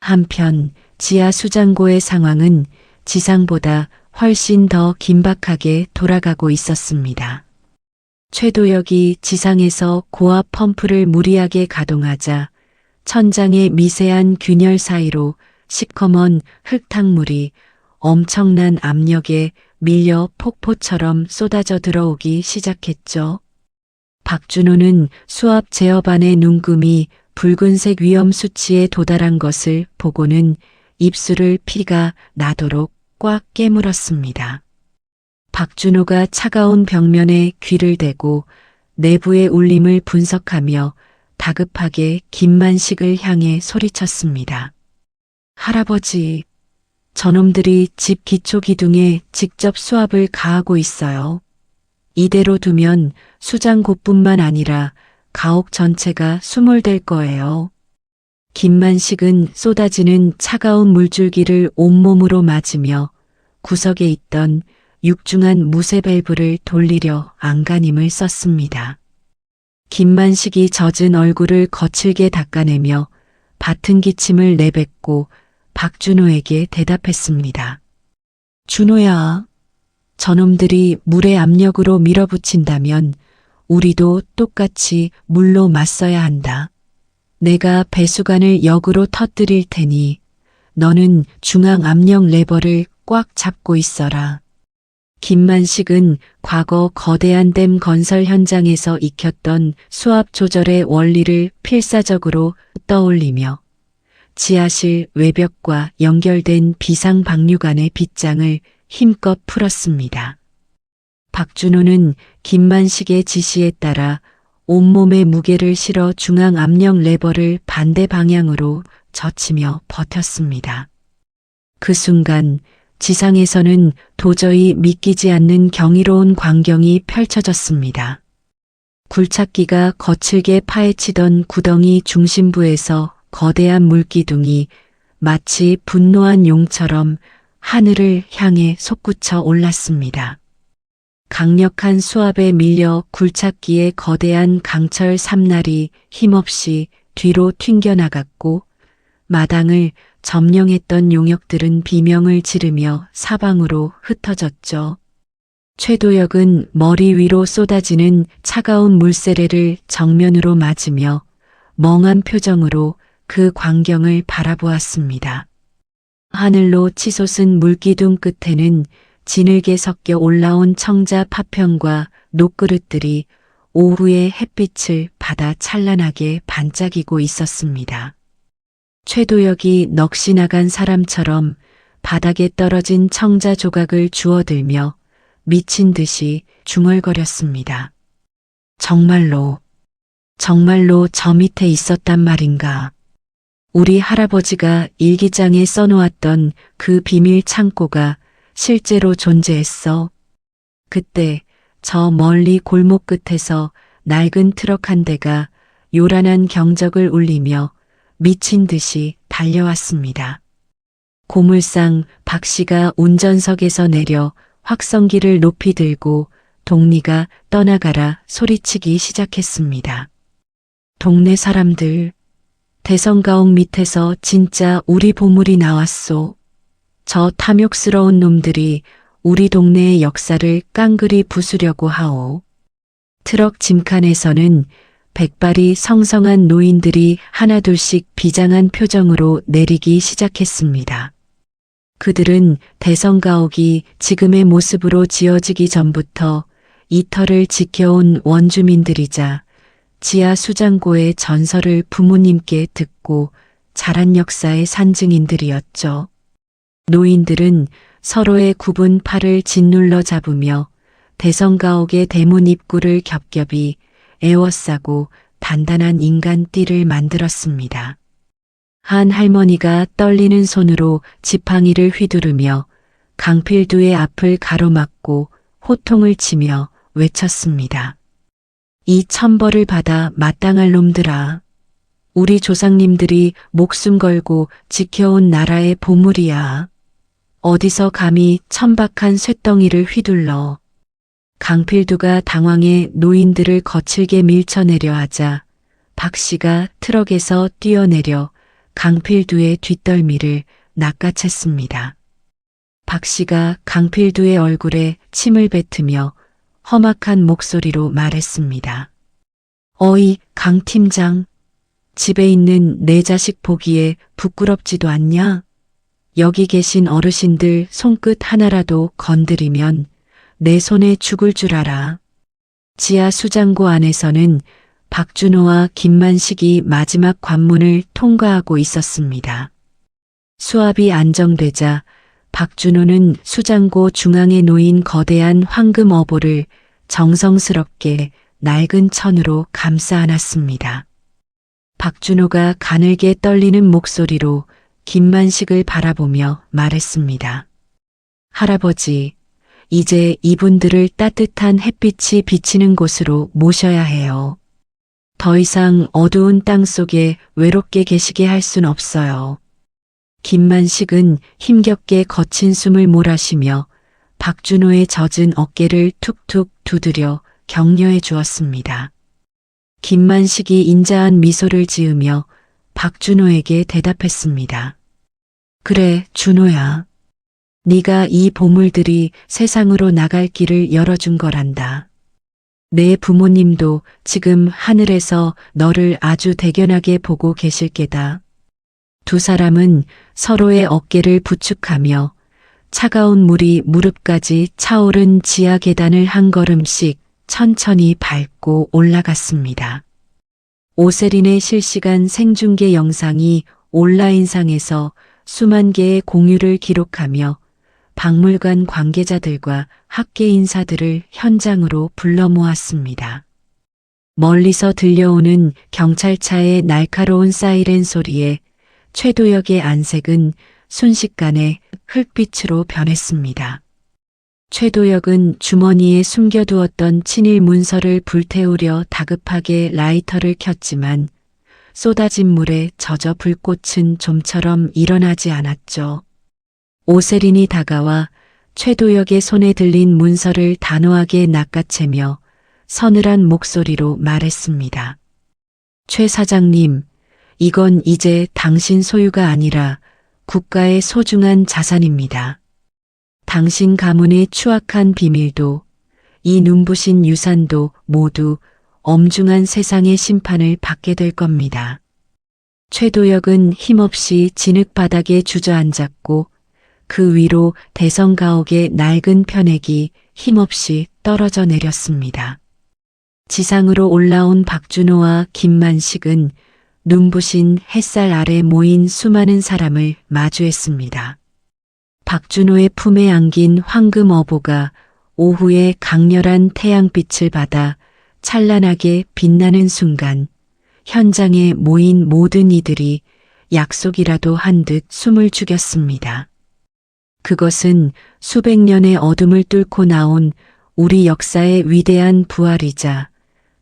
한편 지하 수장고의 상황은 지상보다 훨씬 더 긴박하게 돌아가고 있었습니다. 최도혁이 지상에서 고압 펌프를 무리하게 가동하자 천장의 미세한 균열 사이로 시커먼 흙탕물이 엄청난 압력에 밀려 폭포처럼 쏟아져 들어오기 시작했죠. 박준호는 수압 제어반의 눈금이 붉은색 위험 수치에 도달한 것을 보고는 입술을 피가 나도록 꽉 깨물었습니다. 박준호가 차가운 벽면에 귀를 대고 내부의 울림을 분석하며 다급하게 김만식을 향해 소리쳤습니다. 할아버지, 저놈들이 집 기초 기둥에 직접 수압을 가하고 있어요. 이대로 두면 수장고뿐만 아니라 가옥 전체가 수몰될 거예요. 김만식은 쏟아지는 차가운 물줄기를 온몸으로 맞으며 구석에 있던 육중한 무쇠 밸브를 돌리려 안간힘을 썼습니다. 김만식이 젖은 얼굴을 거칠게 닦아내며 받은 기침을 내뱉고 박준호에게 대답했습니다. 준호야, 저놈들이 물의 압력으로 밀어붙인다면 우리도 똑같이 물로 맞서야 한다. 내가 배수관을 역으로 터뜨릴 테니 너는 중앙 압력 레버를 꽉 잡고 있어라. 김만식은 과거 거대한 댐 건설 현장에서 익혔던 수압 조절의 원리를 필사적으로 떠올리며 지하실 외벽과 연결된 비상 방류관의 빗장을 힘껏 풀었습니다. 박준호는 김만식의 지시에 따라 온몸에 무게를 실어 중앙 압력 레버를 반대 방향으로 젖히며 버텼습니다. 그 순간 지상에서는 도저히 믿기지 않는 경이로운 광경이 펼쳐졌습니다. 굴착기가 거칠게 파헤치던 구덩이 중심부에서 거대한 물기둥이 마치 분노한 용처럼 하늘을 향해 솟구쳐 올랐습니다. 강력한 수압에 밀려 굴착기의 거대한 강철 삼날이 힘없이 뒤로 튕겨나갔고 마당을 점령했던 용역들은 비명을 지르며 사방으로 흩어졌죠. 최도혁은 머리 위로 쏟아지는 차가운 물세례를 정면으로 맞으며 멍한 표정으로 그 광경을 바라보았습니다. 하늘로 치솟은 물기둥 끝에는 진흙에 섞여 올라온 청자 파편과 녹그릇들이 오후의 햇빛을 받아 찬란하게 반짝이고 있었습니다. 최도혁이 넋이 나간 사람처럼 바닥에 떨어진 청자 조각을 주워들며 미친 듯이 중얼거렸습니다. 정말로 저 밑에 있었단 말인가. 우리 할아버지가 일기장에 써놓았던 그 비밀 창고가 실제로 존재했어. 그때 저 멀리 골목 끝에서 낡은 트럭 한 대가 요란한 경적을 울리며 미친 듯이 달려왔습니다. 고물상 박 씨가 운전석에서 내려 확성기를 높이 들고 동리가 떠나가라 소리치기 시작했습니다. 동네 사람들, 대성가옥 밑에서 진짜 우리 보물이 나왔소. 저 탐욕스러운 놈들이 우리 동네의 역사를 깡그리 부수려고 하오. 트럭 짐칸에서는 백발이 성성한 노인들이 하나둘씩 비장한 표정으로 내리기 시작했습니다. 그들은 대성가옥이 지금의 모습으로 지어지기 전부터 이 터를 지켜온 원주민들이자 지하 수장고의 전설을 부모님께 듣고 자란 역사의 산증인들이었죠. 노인들은 서로의 굽은 팔을 짓눌러 잡으며 대성가옥의 대문 입구를 겹겹이 에워싸고 단단한 인간 띠를 만들었습니다. 한 할머니가 떨리는 손으로 지팡이를 휘두르며 강필두의 앞을 가로막고 호통을 치며 외쳤습니다. 이 천벌을 받아 마땅할 놈들아. 우리 조상님들이 목숨 걸고 지켜온 나라의 보물이야. 어디서 감히 천박한 쇳덩이를 휘둘러. 강필두가 당황해 노인들을 거칠게 밀쳐내려 하자 박 씨가 트럭에서 뛰어내려 강필두의 뒷덜미를 낚아챘습니다. 박 씨가 강필두의 얼굴에 침을 뱉으며 험악한 목소리로 말했습니다. 어이, 강 팀장. 집에 있는 내 자식 보기에 부끄럽지도 않냐? 여기 계신 어르신들 손끝 하나라도 건드리면 내 손에 죽을 줄 알아. 지하 수장고 안에서는 박준호와 김만식이 마지막 관문을 통과하고 있었습니다. 수압이 안정되자 박준호는 수장고 중앙에 놓인 거대한 황금 어보를 정성스럽게 낡은 천으로 감싸 안았습니다. 박준호가 가늘게 떨리는 목소리로 김만식을 바라보며 말했습니다. 할아버지, 이제 이분들을 따뜻한 햇빛이 비치는 곳으로 모셔야 해요. 더 이상 어두운 땅 속에 외롭게 계시게 할 순 없어요. 김만식은 힘겹게 거친 숨을 몰아쉬며 박준호의 젖은 어깨를 툭툭 두드려 격려해 주었습니다. 김만식이 인자한 미소를 지으며 박준호에게 대답했습니다. 그래, 준호야. 네가 이 보물들이 세상으로 나갈 길을 열어준 거란다. 내 부모님도 지금 하늘에서 너를 아주 대견하게 보고 계실 게다. 두 사람은 서로의 어깨를 부축하며 차가운 물이 무릎까지 차오른 지하 계단을 한 걸음씩 천천히 밟고 올라갔습니다. 오세린의 실시간 생중계 영상이 온라인상에서 수만 개의 공유를 기록하며 박물관 관계자들과 학계 인사들을 현장으로 불러 모았습니다. 멀리서 들려오는 경찰차의 날카로운 사이렌 소리에 최도혁의 안색은 순식간에 흙빛으로 변했습니다. 최도혁은 주머니에 숨겨두었던 친일 문서를 불태우려 다급하게 라이터를 켰지만 쏟아진 물에 젖어 불꽃은 좀처럼 일어나지 않았죠. 오세린이 다가와 최도혁의 손에 들린 문서를 단호하게 낚아채며 서늘한 목소리로 말했습니다. 최 사장님, 이건 이제 당신 소유가 아니라 국가의 소중한 자산입니다. 당신 가문의 추악한 비밀도 이 눈부신 유산도 모두 엄중한 세상의 심판을 받게 될 겁니다. 최도혁은 힘없이 진흙바닥에 주저앉았고 그 위로 대성가옥의 낡은 편액이 힘없이 떨어져 내렸습니다. 지상으로 올라온 박준호와 김만식은 눈부신 햇살 아래 모인 수많은 사람을 마주했습니다. 박준호의 품에 안긴 황금 어보가 오후의 강렬한 태양빛을 받아 찬란하게 빛나는 순간 현장에 모인 모든 이들이 약속이라도 한 듯 숨을 죽였습니다. 그것은 수백 년의 어둠을 뚫고 나온 우리 역사의 위대한 부활이자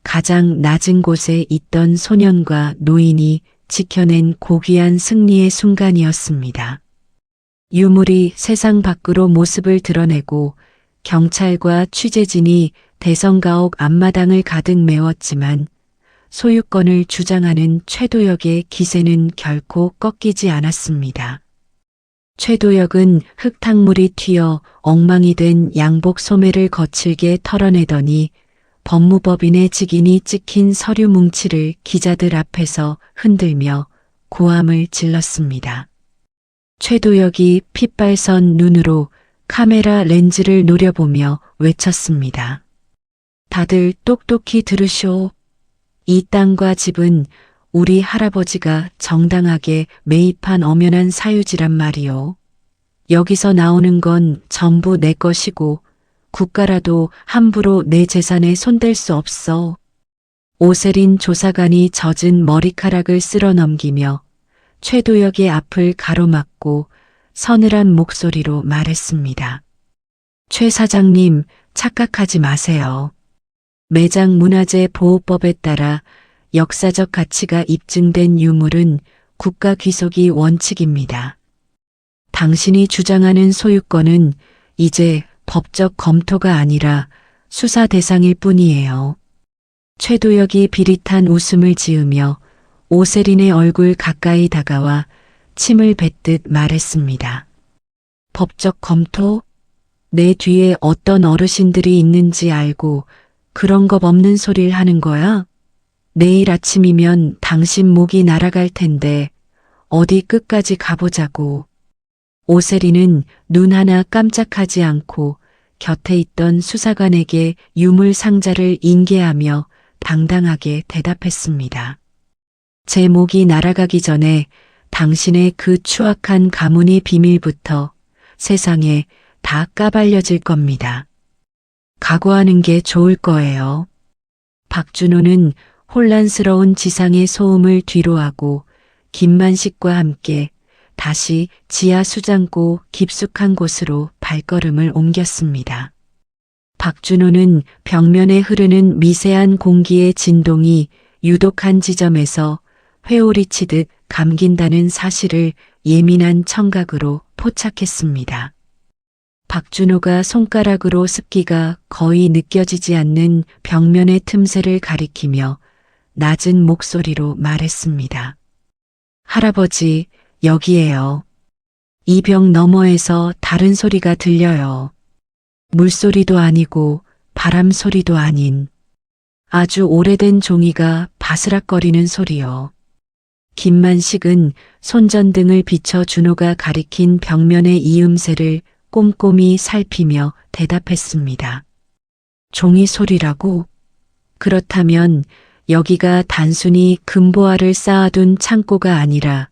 가장 낮은 곳에 있던 소년과 노인이 지켜낸 고귀한 승리의 순간이었습니다. 유물이 세상 밖으로 모습을 드러내고 경찰과 취재진이 대성가옥 앞마당을 가득 메웠지만 소유권을 주장하는 최도혁의 기세는 결코 꺾이지 않았습니다. 최도혁은 흙탕물이 튀어 엉망이 된 양복 소매를 거칠게 털어내더니 법무법인의 직인이 찍힌 서류 뭉치를 기자들 앞에서 흔들며 고함을 질렀습니다. 최도혁이 핏발선 눈으로 카메라 렌즈를 노려보며 외쳤습니다. 다들 똑똑히 들으쇼. 이 땅과 집은 우리 할아버지가 정당하게 매입한 엄연한 사유지란 말이오. 여기서 나오는 건 전부 내 것이고 국가라도 함부로 내 재산에 손댈 수 없어. 오세린 조사관이 젖은 머리카락을 쓸어 넘기며 최도혁의 앞을 가로막고 서늘한 목소리로 말했습니다. 최 사장님, 착각하지 마세요. 매장 문화재 보호법에 따라 역사적 가치가 입증된 유물은 국가 귀속이 원칙입니다. 당신이 주장하는 소유권은 이제 법적 검토가 아니라 수사 대상일 뿐이에요. 최도혁이 비릿한 웃음을 지으며 오세린의 얼굴 가까이 다가와 침을 뱉듯 말했습니다. 법적 검토? 내 뒤에 어떤 어르신들이 있는지 알고 그런 겁 없는 소리를 하는 거야? 내일 아침이면 당신 목이 날아갈 텐데 어디 끝까지 가보자고. 오세리는 눈 하나 깜짝하지 않고 곁에 있던 수사관에게 유물 상자를 인계하며 당당하게 대답했습니다. 제 목이 날아가기 전에 당신의 그 추악한 가문의 비밀부터 세상에 다 까발려질 겁니다. 각오하는 게 좋을 거예요. 박준호는 혼란스러운 지상의 소음을 뒤로하고 김만식과 함께 다시 지하 수장고 깊숙한 곳으로 발걸음을 옮겼습니다. 박준호는 벽면에 흐르는 미세한 공기의 진동이 유독한 지점에서 회오리 치듯 감긴다는 사실을 예민한 청각으로 포착했습니다. 박준호가 손가락으로 습기가 거의 느껴지지 않는 벽면의 틈새를 가리키며 낮은 목소리로 말했습니다. 할아버지, 여기에요. 이 벽 너머에서 다른 소리가 들려요. 물소리도 아니고 바람 소리도 아닌 아주 오래된 종이가 바스락거리는 소리요. 김만식은 손전등을 비춰 준호가 가리킨 벽면의 이음새를 꼼꼼히 살피며 대답했습니다. 종이 소리라고? 그렇다면 여기가 단순히 금보화를 쌓아둔 창고가 아니라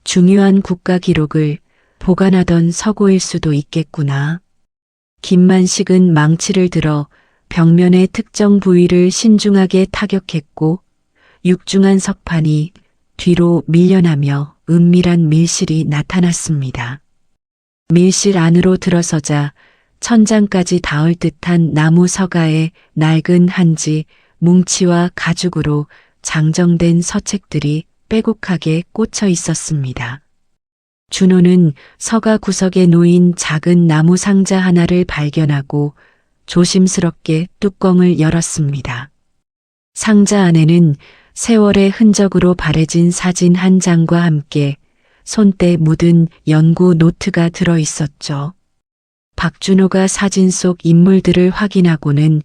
중요한 국가 기록을 보관하던 서고일 수도 있겠구나. 김만식은 망치를 들어 벽면의 특정 부위를 신중하게 타격했고 육중한 석판이 뒤로 밀려나며 은밀한 밀실이 나타났습니다. 밀실 안으로 들어서자 천장까지 닿을 듯한 나무 서가에 낡은 한지, 뭉치와 가죽으로 장정된 서책들이 빼곡하게 꽂혀 있었습니다. 준호는 서가 구석에 놓인 작은 나무 상자 하나를 발견하고 조심스럽게 뚜껑을 열었습니다. 상자 안에는 세월의 흔적으로 바래진 사진 한 장과 함께 손때 묻은 연구 노트가 들어 있었죠. 박준호가 사진 속 인물들을 확인하고는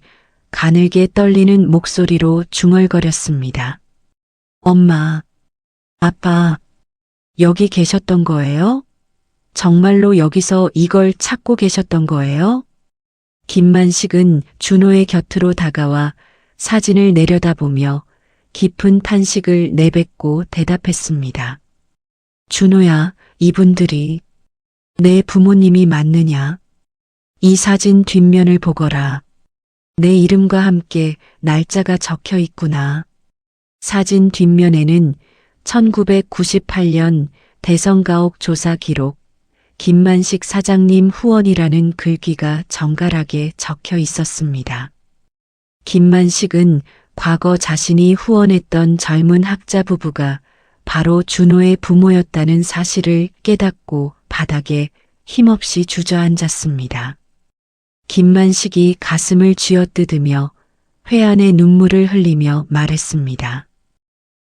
가늘게 떨리는 목소리로 중얼거렸습니다. 엄마, 아빠, 여기 계셨던 거예요? 정말로 여기서 이걸 찾고 계셨던 거예요? 김만식은 준호의 곁으로 다가와 사진을 내려다보며 깊은 탄식을 내뱉고 대답했습니다. 준호야, 이분들이 내 부모님이 맞느냐? 이 사진 뒷면을 보거라. 내 이름과 함께 날짜가 적혀 있구나. 사진 뒷면에는 1998년 대성가옥 조사 기록, 김만식 사장님 후원이라는 글귀가 정갈하게 적혀 있었습니다. 김만식은 과거 자신이 후원했던 젊은 학자 부부가 바로 준호의 부모였다는 사실을 깨닫고 바닥에 힘없이 주저앉았습니다. 김만식이 가슴을 쥐어뜯으며 회한의 눈물을 흘리며 말했습니다.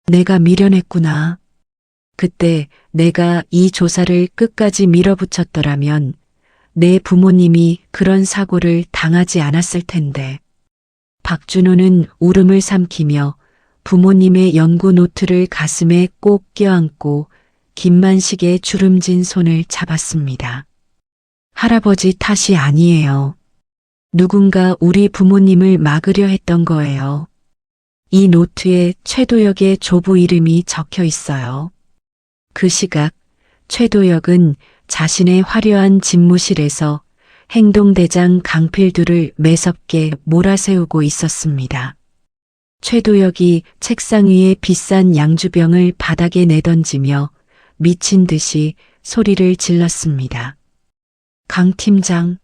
내가 미련했구나. 그때 내가 이 조사를 끝까지 밀어붙였더라면 내 부모님이 그런 사고를 당하지 않았을 텐데. 박준호는 울음을 삼키며 부모님의 연구 노트를 가슴에 꼭 껴안고 김만식의 주름진 손을 잡았습니다. 할아버지 탓이 아니에요. 누군가 우리 부모님을 막으려 했던 거예요. 이 노트에 최도혁의 조부 이름이 적혀 있어요. 그 시각 최도혁은 자신의 화려한 집무실에서 행동대장 강필두를 매섭게 몰아세우고 있었습니다. 최도혁이 책상 위에 비싼 양주병을 바닥에 내던지며 미친 듯이 소리를 질렀습니다. 강 팀장,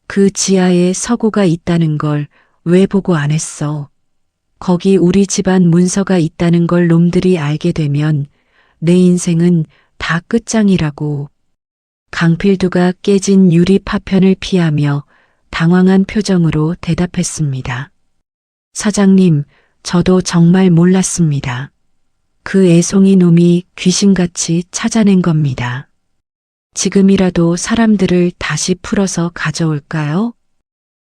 그 지하에 서고가 있다는 걸 왜 보고 안 했어? 거기 우리 집안 문서가 있다는 걸 놈들이 알게 되면 내 인생은 다 끝장이라고. 강필두가 깨진 유리 파편을 피하며 당황한 표정으로 대답했습니다. 사장님, 저도 정말 몰랐습니다. 그 애송이 놈이 귀신같이 찾아낸 겁니다. 지금이라도 사람들을 다시 풀어서 가져올까요?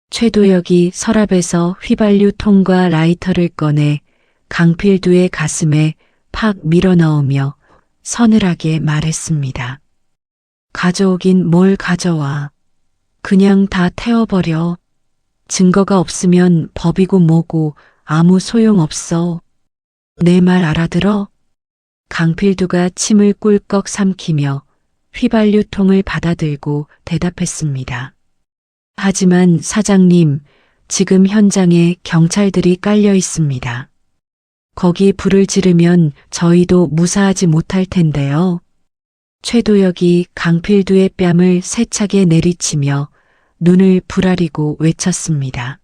최도혁이 서랍에서 휘발유 통과 라이터를 꺼내 강필두의 가슴에 팍 밀어넣으며 서늘하게 말했습니다. 가져오긴 뭘 가져와. 그냥 다 태워버려. 증거가 없으면 법이고 뭐고 아무 소용없어. 내 말 알아들어? 강필두가 침을 꿀꺽 삼키며 휘발유통을 받아들고 대답했습니다. 하지만 사장님, 지금 현장에 경찰들이 깔려 있습니다. 거기 불을 지르면 저희도 무사하지 못할 텐데요. 최도혁이 강필두의 뺨을 세차게 내리치며 눈을 부라리고 외쳤습니다.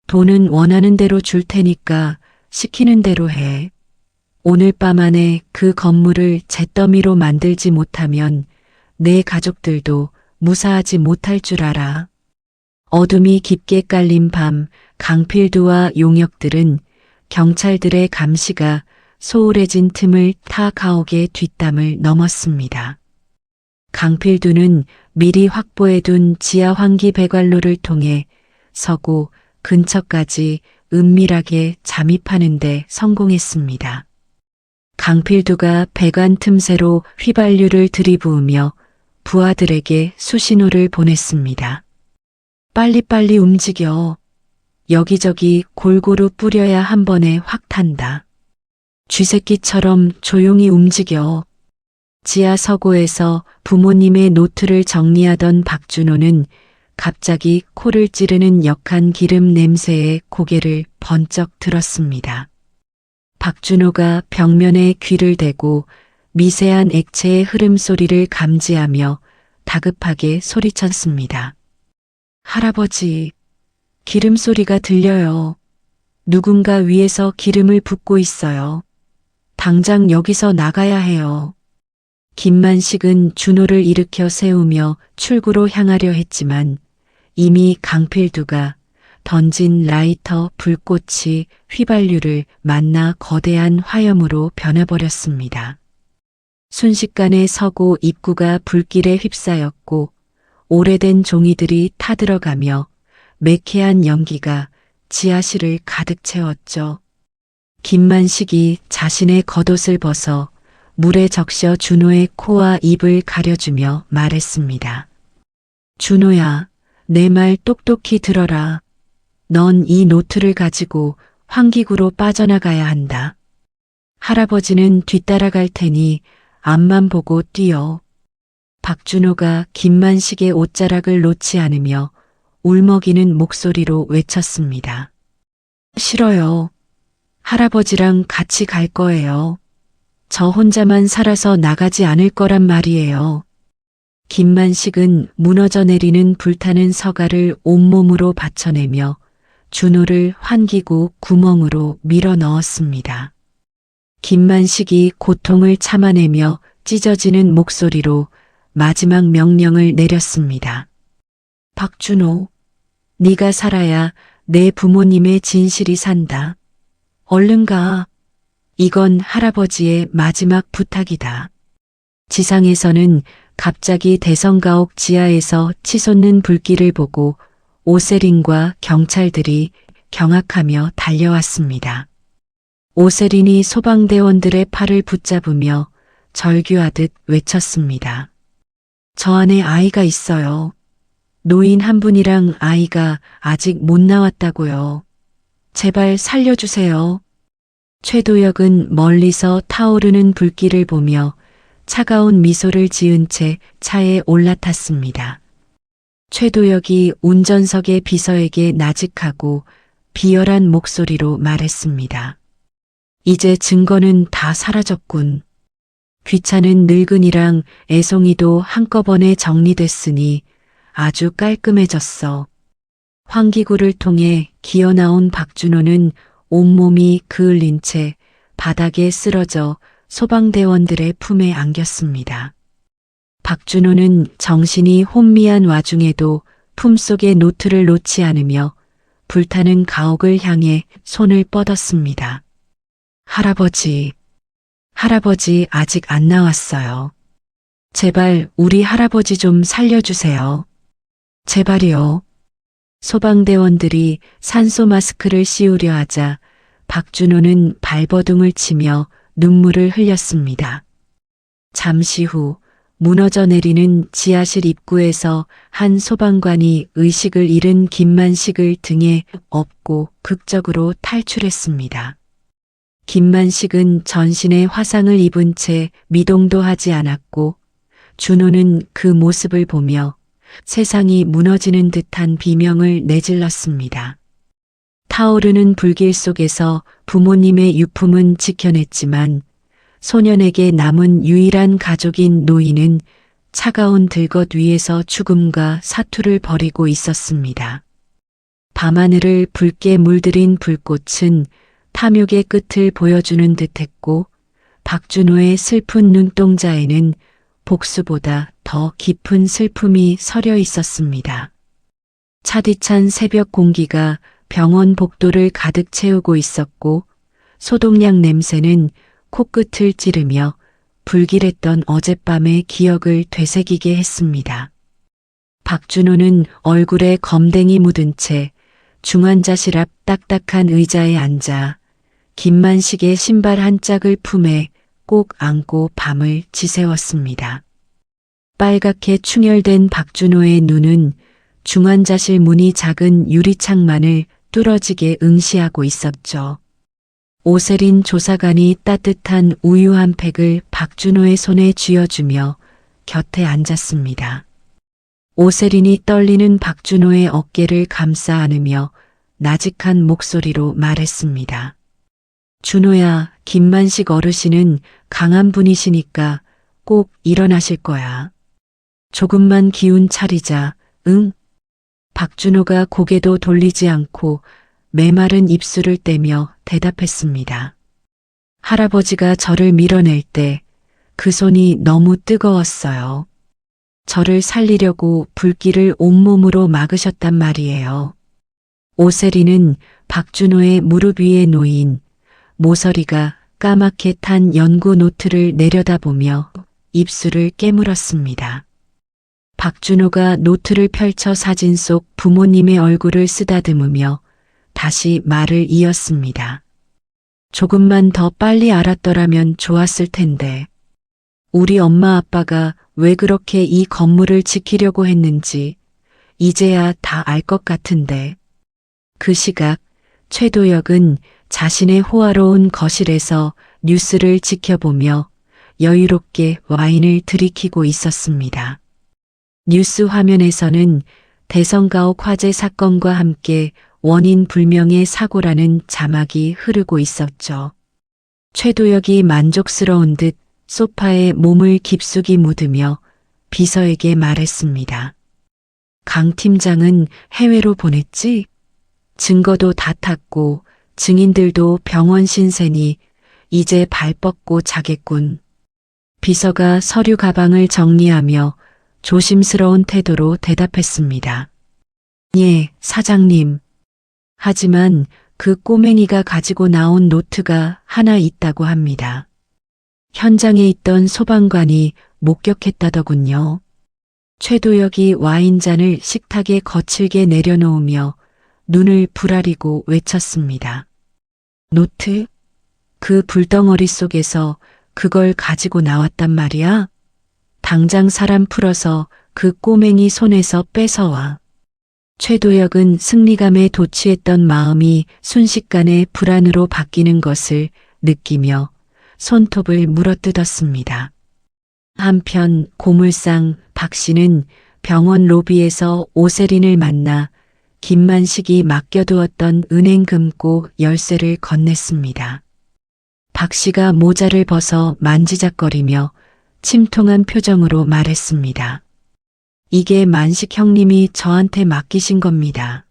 돈은 원하는 대로 줄 테니까 시키는 대로 해. 오늘 밤 안에 그 건물을 잿더미로 만들지 못하면 내 가족들도 무사하지 못할 줄 알아. 어둠이 깊게 깔린 밤 강필두와 용역들은 경찰들의 감시가 소홀해진 틈을 타 가옥의 뒷담을 넘었습니다. 강필두는 미리 확보해둔 지하 환기 배관로를 통해 서고 근처까지 은밀하게 잠입하는 데 성공했습니다. 강필두가 배관 틈새로 휘발유를 들이부으며 부하들에게 수신호를 보냈습니다. 빨리빨리 움직여. 여기저기 골고루 뿌려야 한 번에 확 탄다. 쥐새끼처럼 조용히 움직여. 지하 서고에서 부모님의 노트를 정리하던 박준호는 갑자기 코를 찌르는 역한 기름 냄새에 고개를 번쩍 들었습니다. 박준호가 벽면에 귀를 대고 미세한 액체의 흐름 소리를 감지하며 다급하게 소리쳤습니다. 할아버지, 기름 소리가 들려요. 누군가 위에서 기름을 붓고 있어요. 당장 여기서 나가야 해요. 김만식은 준호를 일으켜 세우며 출구로 향하려 했지만 이미 강필두가 던진 라이터 불꽃이 휘발유를 만나 거대한 화염으로 변해버렸습니다. 순식간에 서고 입구가 불길에 휩싸였고 오래된 종이들이 타들어가며 매캐한 연기가 지하실을 가득 채웠죠. 김만식이 자신의 겉옷을 벗어 물에 적셔 준호의 코와 입을 가려주며 말했습니다. 준호야, 내 말 똑똑히 들어라. 넌 이 노트를 가지고 환기구로 빠져나가야 한다. 할아버지는 뒤따라갈 테니 앞만 보고 뛰어. 박준호가 김만식의 옷자락을 놓지 않으며 울먹이는 목소리로 외쳤습니다. 싫어요. 할아버지랑 같이 갈 거예요. 저 혼자만 살아서 나가지 않을 거란 말이에요. 김만식은 무너져 내리는 불타는 서가를 온몸으로 받쳐내며 준호를 환기구 구멍으로 밀어 넣었습니다. 김만식이 고통을 참아내며 찢어지는 목소리로 마지막 명령을 내렸습니다. 박준호, 네가 살아야 내 부모님의 진실이 산다. 얼른 가. 이건 할아버지의 마지막 부탁이다. 지상에서는 갑자기 대성가옥 지하에서 치솟는 불길을 보고 오세린과 경찰들이 경악하며 달려왔습니다. 오세린이 소방대원들의 팔을 붙잡으며 절규하듯 외쳤습니다. 저 안에 아이가 있어요. 노인 한 분이랑 아이가 아직 못 나왔다고요. 제발 살려주세요. 최도혁은 멀리서 타오르는 불길을 보며 차가운 미소를 지은 채 차에 올라탔습니다. 최도혁이 운전석의 비서에게 나직하고 비열한 목소리로 말했습니다. 이제 증거는 다 사라졌군. 귀찮은 늙은이랑 애송이도 한꺼번에 정리됐으니 아주 깔끔해졌어. 환기구를 통해 기어나온 박준호는 온몸이 그을린 채 바닥에 쓰러져 소방대원들의 품에 안겼습니다. 박준호는 정신이 혼미한 와중에도 품속의 노트를 놓지 않으며 불타는 가옥을 향해 손을 뻗었습니다. 할아버지, 할아버지 아직 안 나왔어요. 제발 우리 할아버지 좀 살려주세요. 제발이요. 소방대원들이 산소 마스크를 씌우려 하자 박준호는 발버둥을 치며 눈물을 흘렸습니다. 잠시 후 무너져 내리는 지하실 입구에서 한 소방관이 의식을 잃은 김만식을 등에 업고 극적으로 탈출했습니다. 김만식은 전신에 화상을 입은 채 미동도 하지 않았고 준호는 그 모습을 보며 세상이 무너지는 듯한 비명을 내질렀습니다. 타오르는 불길 속에서 부모님의 유품은 지켜냈지만 소년에게 남은 유일한 가족인 노인은 차가운 들것 위에서 죽음과 사투를 벌이고 있었습니다. 밤하늘을 붉게 물들인 불꽃은 탐욕의 끝을 보여주는 듯했고 박준호의 슬픈 눈동자에는 복수보다 더 깊은 슬픔이 서려 있었습니다. 차디찬 새벽 공기가 병원 복도를 가득 채우고 있었고 소독약 냄새는 코끝을 찌르며 불길했던 어젯밤의 기억을 되새기게 했습니다. 박준호는 얼굴에 검댕이 묻은 채 중환자실 앞 딱딱한 의자에 앉아 김만식의 신발 한 짝을 품에 꼭 안고 밤을 지새웠습니다. 빨갛게 충혈된 박준호의 눈은 중환자실 문이 작은 유리창만을 뚫어지게 응시하고 있었죠. 오세린 조사관이 따뜻한 우유 한 팩을 박준호의 손에 쥐어주며 곁에 앉았습니다. 오세린이 떨리는 박준호의 어깨를 감싸 안으며 나직한 목소리로 말했습니다. 준호야, 김만식 어르신은 강한 분이시니까 꼭 일어나실 거야. 조금만 기운 차리자, 응? 박준호가 고개도 돌리지 않고 메마른 입술을 떼며 대답했습니다. 할아버지가 저를 밀어낼 때 그 손이 너무 뜨거웠어요. 저를 살리려고 불길을 온몸으로 막으셨단 말이에요. 오세리는 박준호의 무릎 위에 놓인 모서리가 까맣게 탄 연구 노트를 내려다보며 입술을 깨물었습니다. 박준호가 노트를 펼쳐 사진 속 부모님의 얼굴을 쓰다듬으며 다시 말을 이었습니다. 조금만 더 빨리 알았더라면 좋았을 텐데. 우리 엄마 아빠가 왜 그렇게 이 건물을 지키려고 했는지 이제야 다 알 것 같은데. 그 시각 최도혁은 자신의 호화로운 거실에서 뉴스를 지켜보며 여유롭게 와인을 들이키고 있었습니다. 뉴스 화면에서는 대성가옥 화재 사건과 함께 원인 불명의 사고라는 자막이 흐르고 있었죠. 최도혁이 만족스러운 듯 소파에 몸을 깊숙이 묻으며 비서에게 말했습니다. 강 팀장은 해외로 보냈지? 증거도 다 탔고 증인들도 병원 신세니 이제 발 뻗고 자겠군. 비서가 서류 가방을 정리하며 조심스러운 태도로 대답했습니다. 예, 사장님. 하지만 그 꼬맹이가 가지고 나온 노트가 하나 있다고 합니다. 현장에 있던 소방관이 목격했다더군요. 최도혁이 와인잔을 식탁에 거칠게 내려놓으며 눈을 부라리고 외쳤습니다. 노트? 그 불덩어리 속에서 그걸 가지고 나왔단 말이야? 당장 사람 풀어서 그 꼬맹이 손에서 뺏어와. 최도혁은 승리감에 도취했던 마음이 순식간에 불안으로 바뀌는 것을 느끼며 손톱을 물어뜯었습니다. 한편 고물상 박 씨는 병원 로비에서 오세린을 만나 김만식이 맡겨두었던 은행 금고 열쇠를 건넸습니다. 박 씨가 모자를 벗어 만지작거리며 침통한 표정으로 말했습니다. 이게 만식 형님이 저한테 맡기신 겁니다.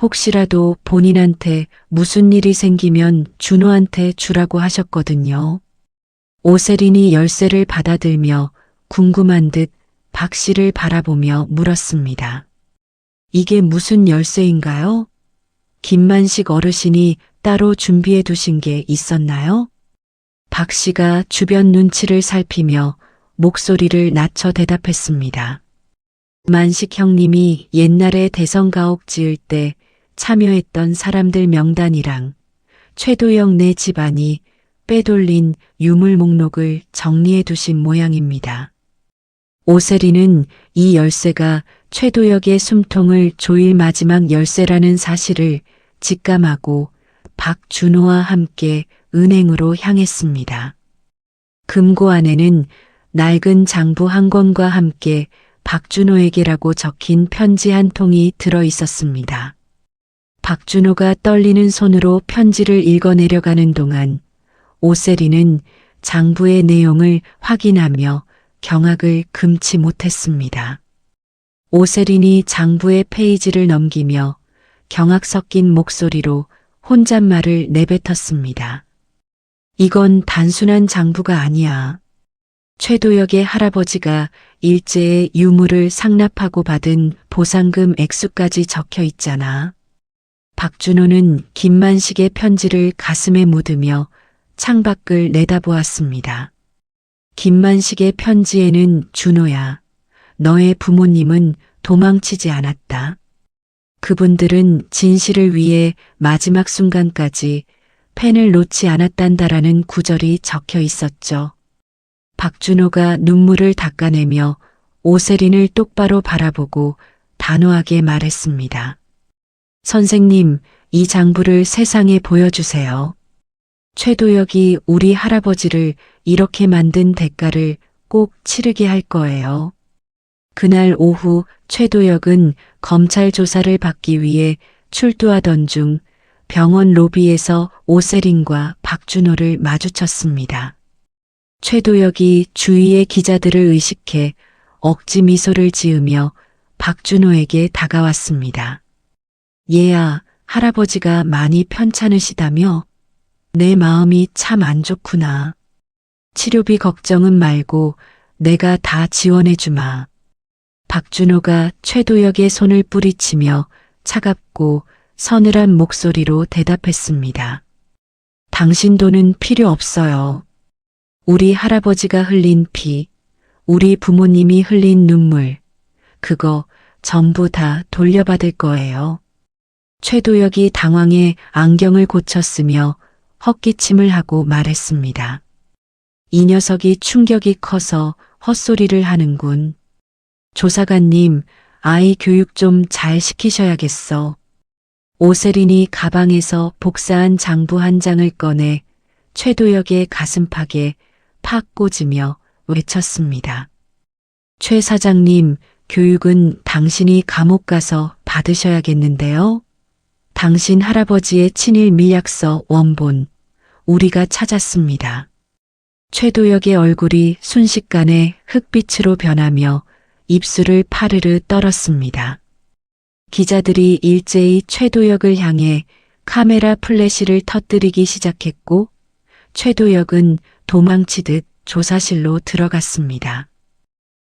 혹시라도 본인한테 무슨 일이 생기면 준호한테 주라고 하셨거든요. 오세린이 열쇠를 받아들며 궁금한 듯 박 씨를 바라보며 물었습니다. 이게 무슨 열쇠인가요? 김만식 어르신이 따로 준비해 두신 게 있었나요? 박 씨가 주변 눈치를 살피며 목소리를 낮춰 대답했습니다. 만식 형님이 옛날에 대성가옥 지을 때 참여했던 사람들 명단이랑 최도영 네 집안이 빼돌린 유물 목록을 정리해 두신 모양입니다. 오세리는 이 열쇠가 최도혁의 숨통을 조일 마지막 열쇠라는 사실을 직감하고 박준호와 함께 은행으로 향했습니다. 금고 안에는 낡은 장부 한 권과 함께 박준호에게라고 적힌 편지 한 통이 들어 있었습니다. 박준호가 떨리는 손으로 편지를 읽어내려가는 동안 오세리는 장부의 내용을 확인하며 경악을 금치 못했습니다. 오세린이 장부의 페이지를 넘기며 경악 섞인 목소리로 혼잣말을 내뱉었습니다. 이건 단순한 장부가 아니야. 최도혁의 할아버지가 일제의 유물을 상납하고 받은 보상금 액수까지 적혀 있잖아. 박준호는 김만식의 편지를 가슴에 묻으며 창밖을 내다보았습니다. 김만식의 편지에는 준호야, 너의 부모님은 도망치지 않았다. 그분들은 진실을 위해 마지막 순간까지 펜을 놓지 않았단다라는 구절이 적혀 있었죠. 박준호가 눈물을 닦아내며 오세린을 똑바로 바라보고 단호하게 말했습니다. 선생님, 이 장부를 세상에 보여주세요. 최도혁이 우리 할아버지를 이렇게 만든 대가를 꼭 치르게 할 거예요. 그날 오후 최도혁은 검찰 조사를 받기 위해 출두하던 중 병원 로비에서 오세린과 박준호를 마주쳤습니다. 최도혁이 주위의 기자들을 의식해 억지 미소를 지으며 박준호에게 다가왔습니다. 얘야, 할아버지가 많이 편찮으시다며? 내 마음이 참 안 좋구나. 치료비 걱정은 말고 내가 다 지원해 주마. 박준호가 최도혁의 손을 뿌리치며 차갑고 서늘한 목소리로 대답했습니다. 당신 돈은 필요 없어요. 우리 할아버지가 흘린 피, 우리 부모님이 흘린 눈물, 그거 전부 다 돌려받을 거예요. 최도혁이 당황해 안경을 고쳤으며 헛기침을 하고 말했습니다. 이 녀석이 충격이 커서 헛소리를 하는군. 조사관님, 아이 교육 좀 잘 시키셔야겠어. 오세린이 가방에서 복사한 장부 한 장을 꺼내 최도혁의 가슴팍에 팍 꽂으며 외쳤습니다. 최 사장님, 교육은 당신이 감옥 가서 받으셔야겠는데요. 당신 할아버지의 친일 밀약서 원본, 우리가 찾았습니다. 최도혁의 얼굴이 순식간에 흑빛으로 변하며 입술을 파르르 떨었습니다. 기자들이 일제히 최도혁을 향해 카메라 플래시를 터뜨리기 시작했고 최도혁은 도망치듯 조사실로 들어갔습니다.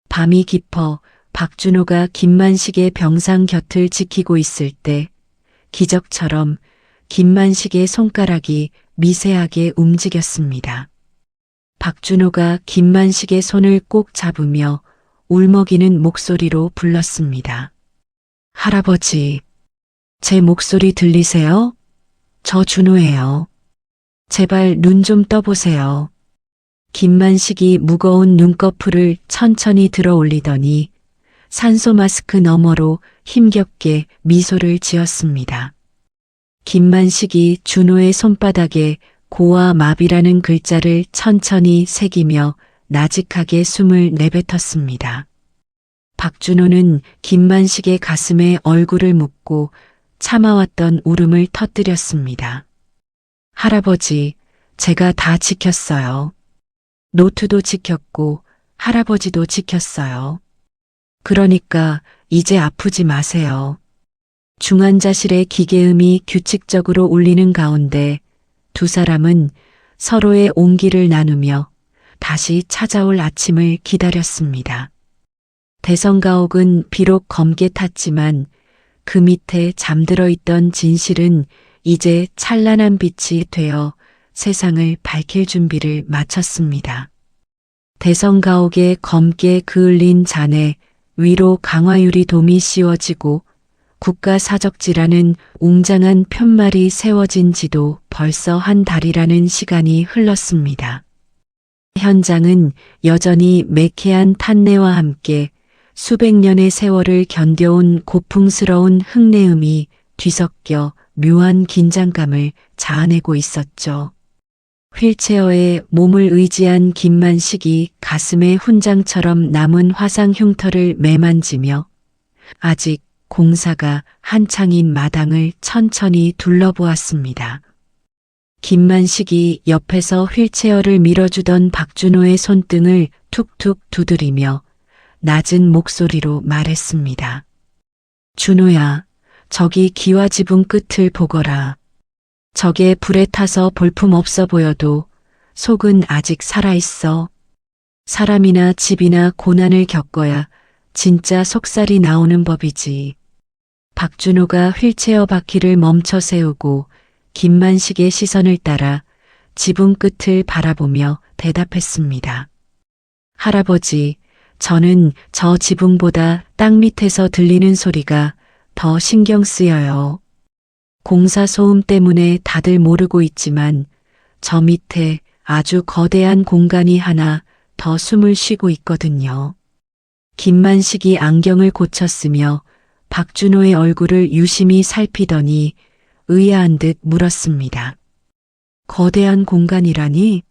밤이 깊어 박준호가 김만식의 병상 곁을 지키고 있을 때 기적처럼 김만식의 손가락이 미세하게 움직였습니다. 박준호가 김만식의 손을 꼭 잡으며 울먹이는 목소리로 불렀습니다. 할아버지, 제 목소리 들리세요? 저 준호예요. 제발 눈 좀 떠보세요. 김만식이 무거운 눈꺼풀을 천천히 들어 올리더니 산소 마스크 너머로 힘겹게 미소를 지었습니다. 김만식이 준호의 손바닥에 고와 마비라는 글자를 천천히 새기며 나직하게 숨을 내뱉었습니다. 박준호는 김만식의 가슴에 얼굴을 묻고 참아왔던 울음을 터뜨렸습니다. 할아버지, 제가 다 지켰어요. 노트도 지켰고 할아버지도 지켰어요. 그러니까 이제 아프지 마세요. 중환자실의 기계음이 규칙적으로 울리는 가운데 두 사람은 서로의 온기를 나누며 다시 찾아올 아침을 기다렸습니다. 대성가옥은 비록 검게 탔지만 그 밑에 잠들어 있던 진실은 이제 찬란한 빛이 되어 세상을 밝힐 준비를 마쳤습니다. 대성가옥의 검게 그을린 잔에 위로 강화유리 돔이 씌워지고 국가사적지라는 웅장한 편말이 세워진 지도 벌써 한 달이라는 시간이 흘렀습니다. 현장은 여전히 매캐한 탄내와 함께 수백 년의 세월을 견뎌온 고풍스러운 흙내음이 뒤섞여 묘한 긴장감을 자아내고 있었죠. 휠체어에 몸을 의지한 김만식이 가슴에 훈장처럼 남은 화상 흉터를 매만지며 아직 공사가 한창인 마당을 천천히 둘러보았습니다. 김만식이 옆에서 휠체어를 밀어주던 박준호의 손등을 툭툭 두드리며 낮은 목소리로 말했습니다. 준호야, 저기 기와 지붕 끝을 보거라. 저게 불에 타서 볼품없어 보여도 속은 아직 살아있어. 사람이나 집이나 고난을 겪어야 진짜 속살이 나오는 법이지. 박준호가 휠체어 바퀴를 멈춰 세우고 김만식의 시선을 따라 지붕 끝을 바라보며 대답했습니다. 할아버지, 저는 저 지붕보다 땅 밑에서 들리는 소리가 더 신경 쓰여요. 공사 소음 때문에 다들 모르고 있지만 저 밑에 아주 거대한 공간이 하나 더 숨을 쉬고 있거든요. 김만식이 안경을 고쳤으며 박준호의 얼굴을 유심히 살피더니 의아한 듯 물었습니다. 거대한 공간이라니?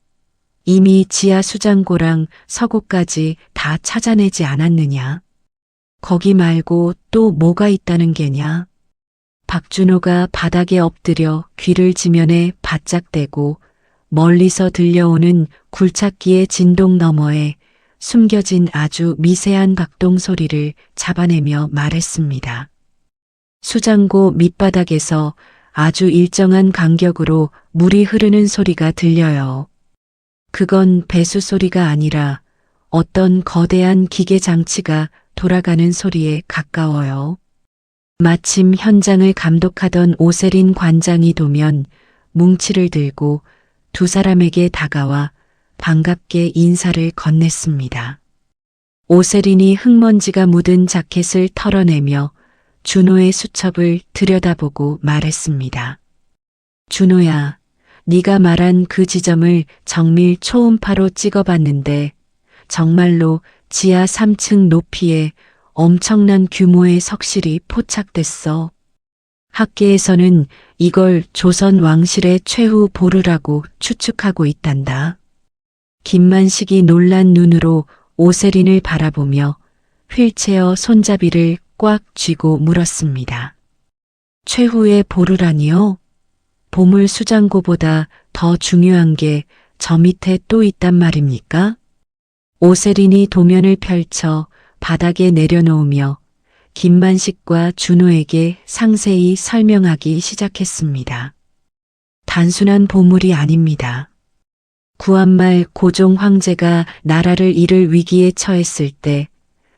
이미 지하 수장고랑 서고까지 다 찾아내지 않았느냐? 거기 말고 또 뭐가 있다는 게냐? 박준호가 바닥에 엎드려 귀를 지면에 바짝 대고 멀리서 들려오는 굴착기의 진동 너머에 숨겨진 아주 미세한 박동 소리를 잡아내며 말했습니다. 수장고 밑바닥에서 아주 일정한 간격으로 물이 흐르는 소리가 들려요. 그건 배수 소리가 아니라 어떤 거대한 기계 장치가 돌아가는 소리에 가까워요. 마침 현장을 감독하던 오세린 관장이 도면 뭉치를 들고 두 사람에게 다가와 반갑게 인사를 건넸습니다. 오세린이 흙먼지가 묻은 자켓을 털어내며 준호의 수첩을 들여다보고 말했습니다. 준호야, 네가 말한 그 지점을 정밀 초음파로 찍어봤는데 정말로 지하 3층 높이에 엄청난 규모의 석실이 포착됐어. 학계에서는 이걸 조선 왕실의 최후 보루라고 추측하고 있단다. 김만식이 놀란 눈으로 오세린을 바라보며 휠체어 손잡이를 꽉 쥐고 물었습니다. 최후의 보루라니요? 보물 수장고보다 더 중요한 게 저 밑에 또 있단 말입니까? 오세린이 도면을 펼쳐 바닥에 내려놓으며 김만식과 준호에게 상세히 설명하기 시작했습니다. 단순한 보물이 아닙니다. 구한말 고종 황제가 나라를 잃을 위기에 처했을 때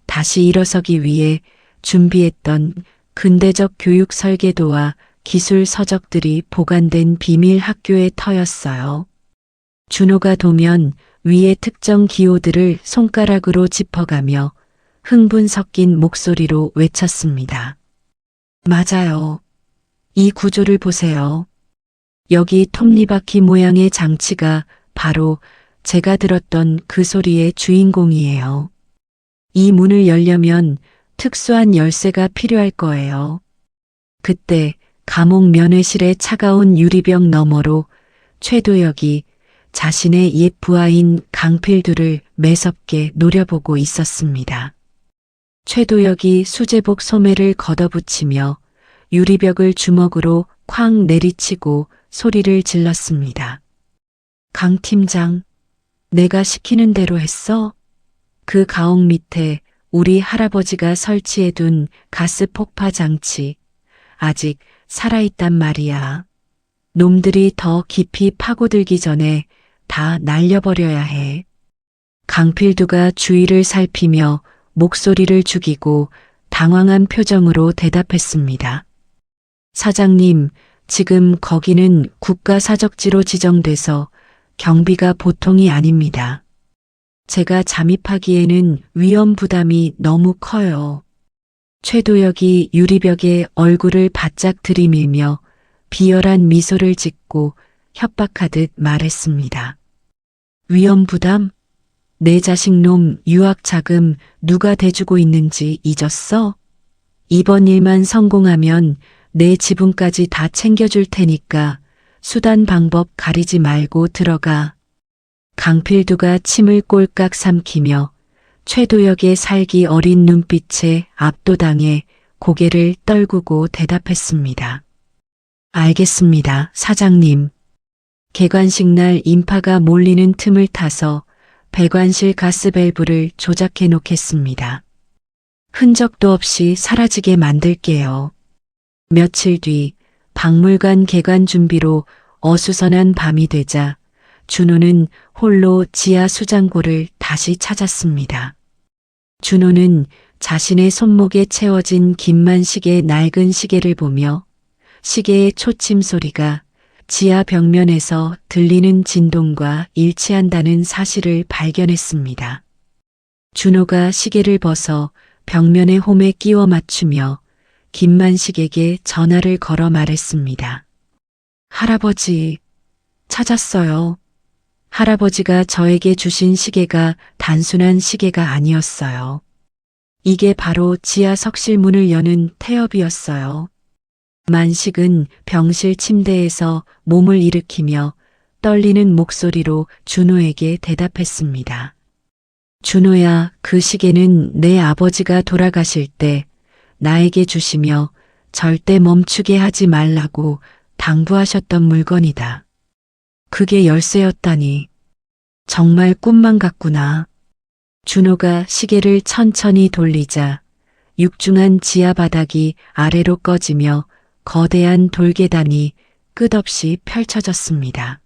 다시 일어서기 위해 준비했던 근대적 교육 설계도와 기술 서적들이 보관된 비밀 학교의 터였어요. 준호가 도면 위의 특정 기호들을 손가락으로 짚어가며 흥분 섞인 목소리로 외쳤습니다. 맞아요. 이 구조를 보세요. 여기 톱니바퀴 모양의 장치가 바로 제가 들었던 그 소리의 주인공이에요. 이 문을 열려면 특수한 열쇠가 필요할 거예요. 그때 감옥 면회실의 차가운 유리병 너머로 최도혁이 자신의 옛 부하인 강필두를 매섭게 노려보고 있었습니다. 최도혁이 수제복 소매를 걷어붙이며 유리벽을 주먹으로 쾅 내리치고 소리를 질렀습니다. 강 팀장, 내가 시키는 대로 했어? 그 가옥 밑에 우리 할아버지가 설치해둔 가스 폭파 장치, 아직 살아있단 말이야. 놈들이 더 깊이 파고들기 전에 다 날려버려야 해. 강필두가 주위를 살피며 목소리를 죽이고 당황한 표정으로 대답했습니다. 사장님, 지금 거기는 국가사적지로 지정돼서 경비가 보통이 아닙니다. 제가 잠입하기에는 위험 부담이 너무 커요. 최도혁이 유리벽에 얼굴을 바짝 들이밀며 비열한 미소를 짓고 협박하듯 말했습니다. 위험 부담? 내 자식 놈 유학 자금 누가 대주고 있는지 잊었어? 이번 일만 성공하면 내 지분까지 다 챙겨줄 테니까 수단 방법 가리지 말고 들어가. 강필두가 침을 꼴깍 삼키며 최도혁의 살기 어린 눈빛에 압도당해 고개를 떨구고 대답했습니다. 알겠습니다, 사장님. 개관식 날 인파가 몰리는 틈을 타서 배관실 가스밸브를 조작해 놓겠습니다. 흔적도 없이 사라지게 만들게요. 며칠 뒤 박물관 개관 준비로 어수선한 밤이 되자 준호는 홀로 지하 수장고를 다시 찾았습니다. 준호는 자신의 손목에 채워진 긴만 시계의 낡은 시계를 보며 시계의 초침 소리가 지하 벽면에서 들리는 진동과 일치한다는 사실을 발견했습니다. 준호가 시계를 벗어 벽면의 홈에 끼워 맞추며 김만식에게 전화를 걸어 말했습니다. 할아버지, 찾았어요. 할아버지가 저에게 주신 시계가 단순한 시계가 아니었어요. 이게 바로 지하 석실 문을 여는 태엽이었어요. 만식은 병실 침대에서 몸을 일으키며 떨리는 목소리로 준호에게 대답했습니다. 준호야, 그 시계는 내 아버지가 돌아가실 때 나에게 주시며 절대 멈추게 하지 말라고 당부하셨던 물건이다. 그게 열쇠였다니. 정말 꿈만 같구나. 준호가 시계를 천천히 돌리자 육중한 지하 바닥이 아래로 꺼지며 거대한 돌계단이 끝없이 펼쳐졌습니다.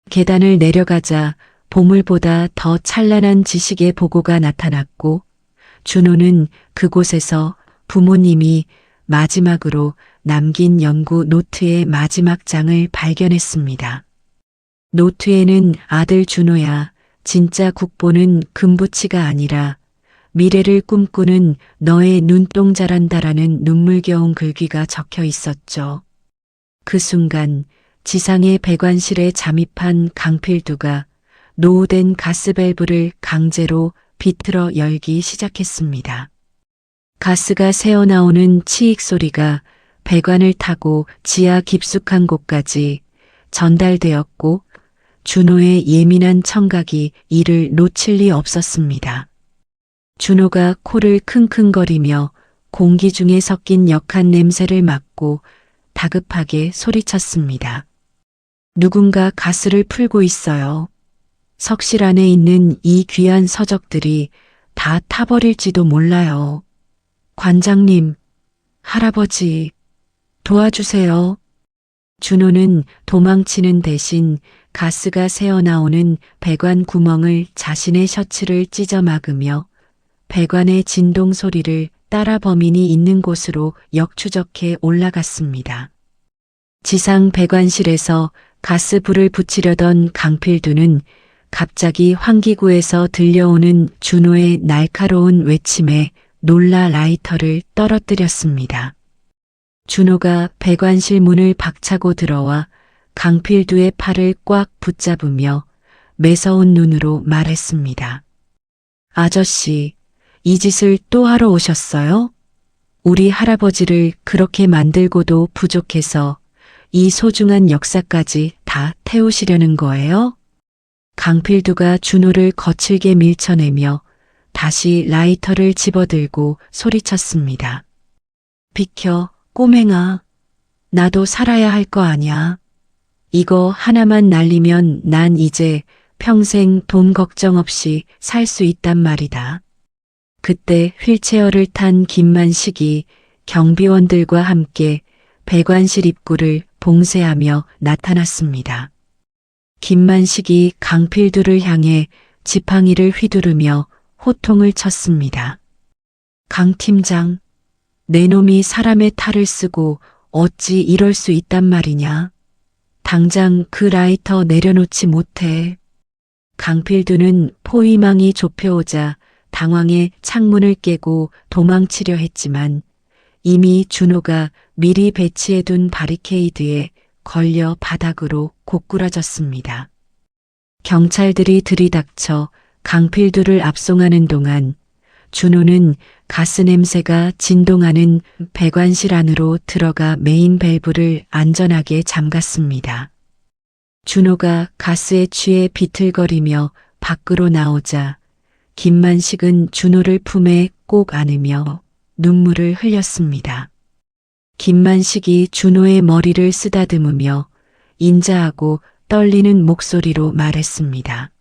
계단을 내려가자 보물보다 더 찬란한 지식의 보고가 나타났고 준호는 그곳에서 부모님이 마지막으로 남긴 연구 노트의 마지막 장을 발견했습니다. 노트에는 아들 준호야, 진짜 국보는 금붙이가 아니라 미래를 꿈꾸는 너의 눈동자란다라는 눈물겨운 글귀가 적혀 있었죠. 그 순간 지상의 배관실에 잠입한 강필두가 노후된 가스밸브를 강제로 비틀어 열기 시작했습니다. 가스가 새어나오는 치익 소리가 배관을 타고 지하 깊숙한 곳까지 전달되었고 준호의 예민한 청각이 이를 놓칠 리 없었습니다. 준호가 코를 킁킁거리며 공기 중에 섞인 역한 냄새를 맡고 다급하게 소리쳤습니다. 누군가 가스를 풀고 있어요. 석실 안에 있는 이 귀한 서적들이 다 타버릴지도 몰라요. 관장님, 할아버지, 도와주세요. 준호는 도망치는 대신 가스가 새어나오는 배관 구멍을 자신의 셔츠를 찢어 막으며 배관의 진동 소리를 따라 범인이 있는 곳으로 역추적해 올라갔습니다. 지상 배관실에서 가스불을 붙이려던 강필두는 갑자기 환기구에서 들려오는 준호의 날카로운 외침에 놀라 라이터를 떨어뜨렸습니다. 준호가 배관실 문을 박차고 들어와 강필두의 팔을 꽉 붙잡으며 매서운 눈으로 말했습니다. 아저씨, 이 짓을 또 하러 오셨어요? 우리 할아버지를 그렇게 만들고도 부족해서 이 소중한 역사까지 다 태우시려는 거예요? 강필두가 준호를 거칠게 밀쳐내며 다시 라이터를 집어들고 소리쳤습니다. 비켜, 꼬맹아. 나도 살아야 할 거 아냐. 이거 하나만 날리면 난 이제 평생 돈 걱정 없이 살 수 있단 말이다. 그때 휠체어를 탄 김만식이 경비원들과 함께 배관실 입구를 봉쇄하며 나타났습니다. 김만식이 강필두를 향해 지팡이를 휘두르며 호통을 쳤습니다. 강 팀장, 내 놈이 사람의 탈을 쓰고 어찌 이럴 수 있단 말이냐. 당장 그 라이터 내려놓지 못해. 강필두는 포위망이 좁혀오자 당황해 창문을 깨고 도망치려 했지만 이미 준호가 미리 배치해둔 바리케이드에 걸려 바닥으로 고꾸라졌습니다. 경찰들이 들이닥쳐 강필두를 압송하는 동안 준호는 가스 냄새가 진동하는 배관실 안으로 들어가 메인 밸브를 안전하게 잠갔습니다. 준호가 가스에 취해 비틀거리며 밖으로 나오자 김만식은 준호를 품에 꼭 안으며 눈물을 흘렸습니다. 김만식이 준호의 머리를 쓰다듬으며 인자하고 떨리는 목소리로 말했습니다.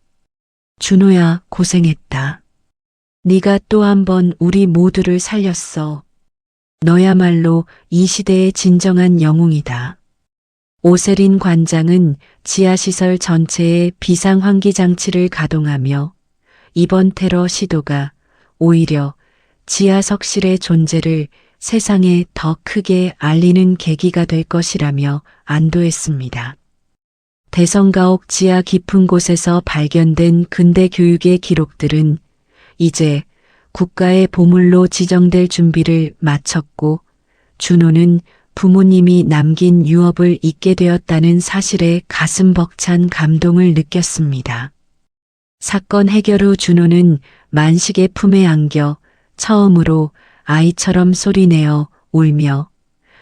준호야, 고생했다. 네가 또 한 번 우리 모두를 살렸어. 너야말로 이 시대의 진정한 영웅이다. 오세린 관장은 지하시설 전체에 비상환기장치를 가동하며 이번 테러 시도가 오히려 지하석실의 존재를 세상에 더 크게 알리는 계기가 될 것이라며 안도했습니다. 대성가옥 지하 깊은 곳에서 발견된 근대 교육의 기록들은 이제 국가의 보물로 지정될 준비를 마쳤고 준호는 부모님이 남긴 유업을 잊게 되었다는 사실에 가슴 벅찬 감동을 느꼈습니다. 사건 해결 후 준호는 만식의 품에 안겨 처음으로 아이처럼 소리내어 울며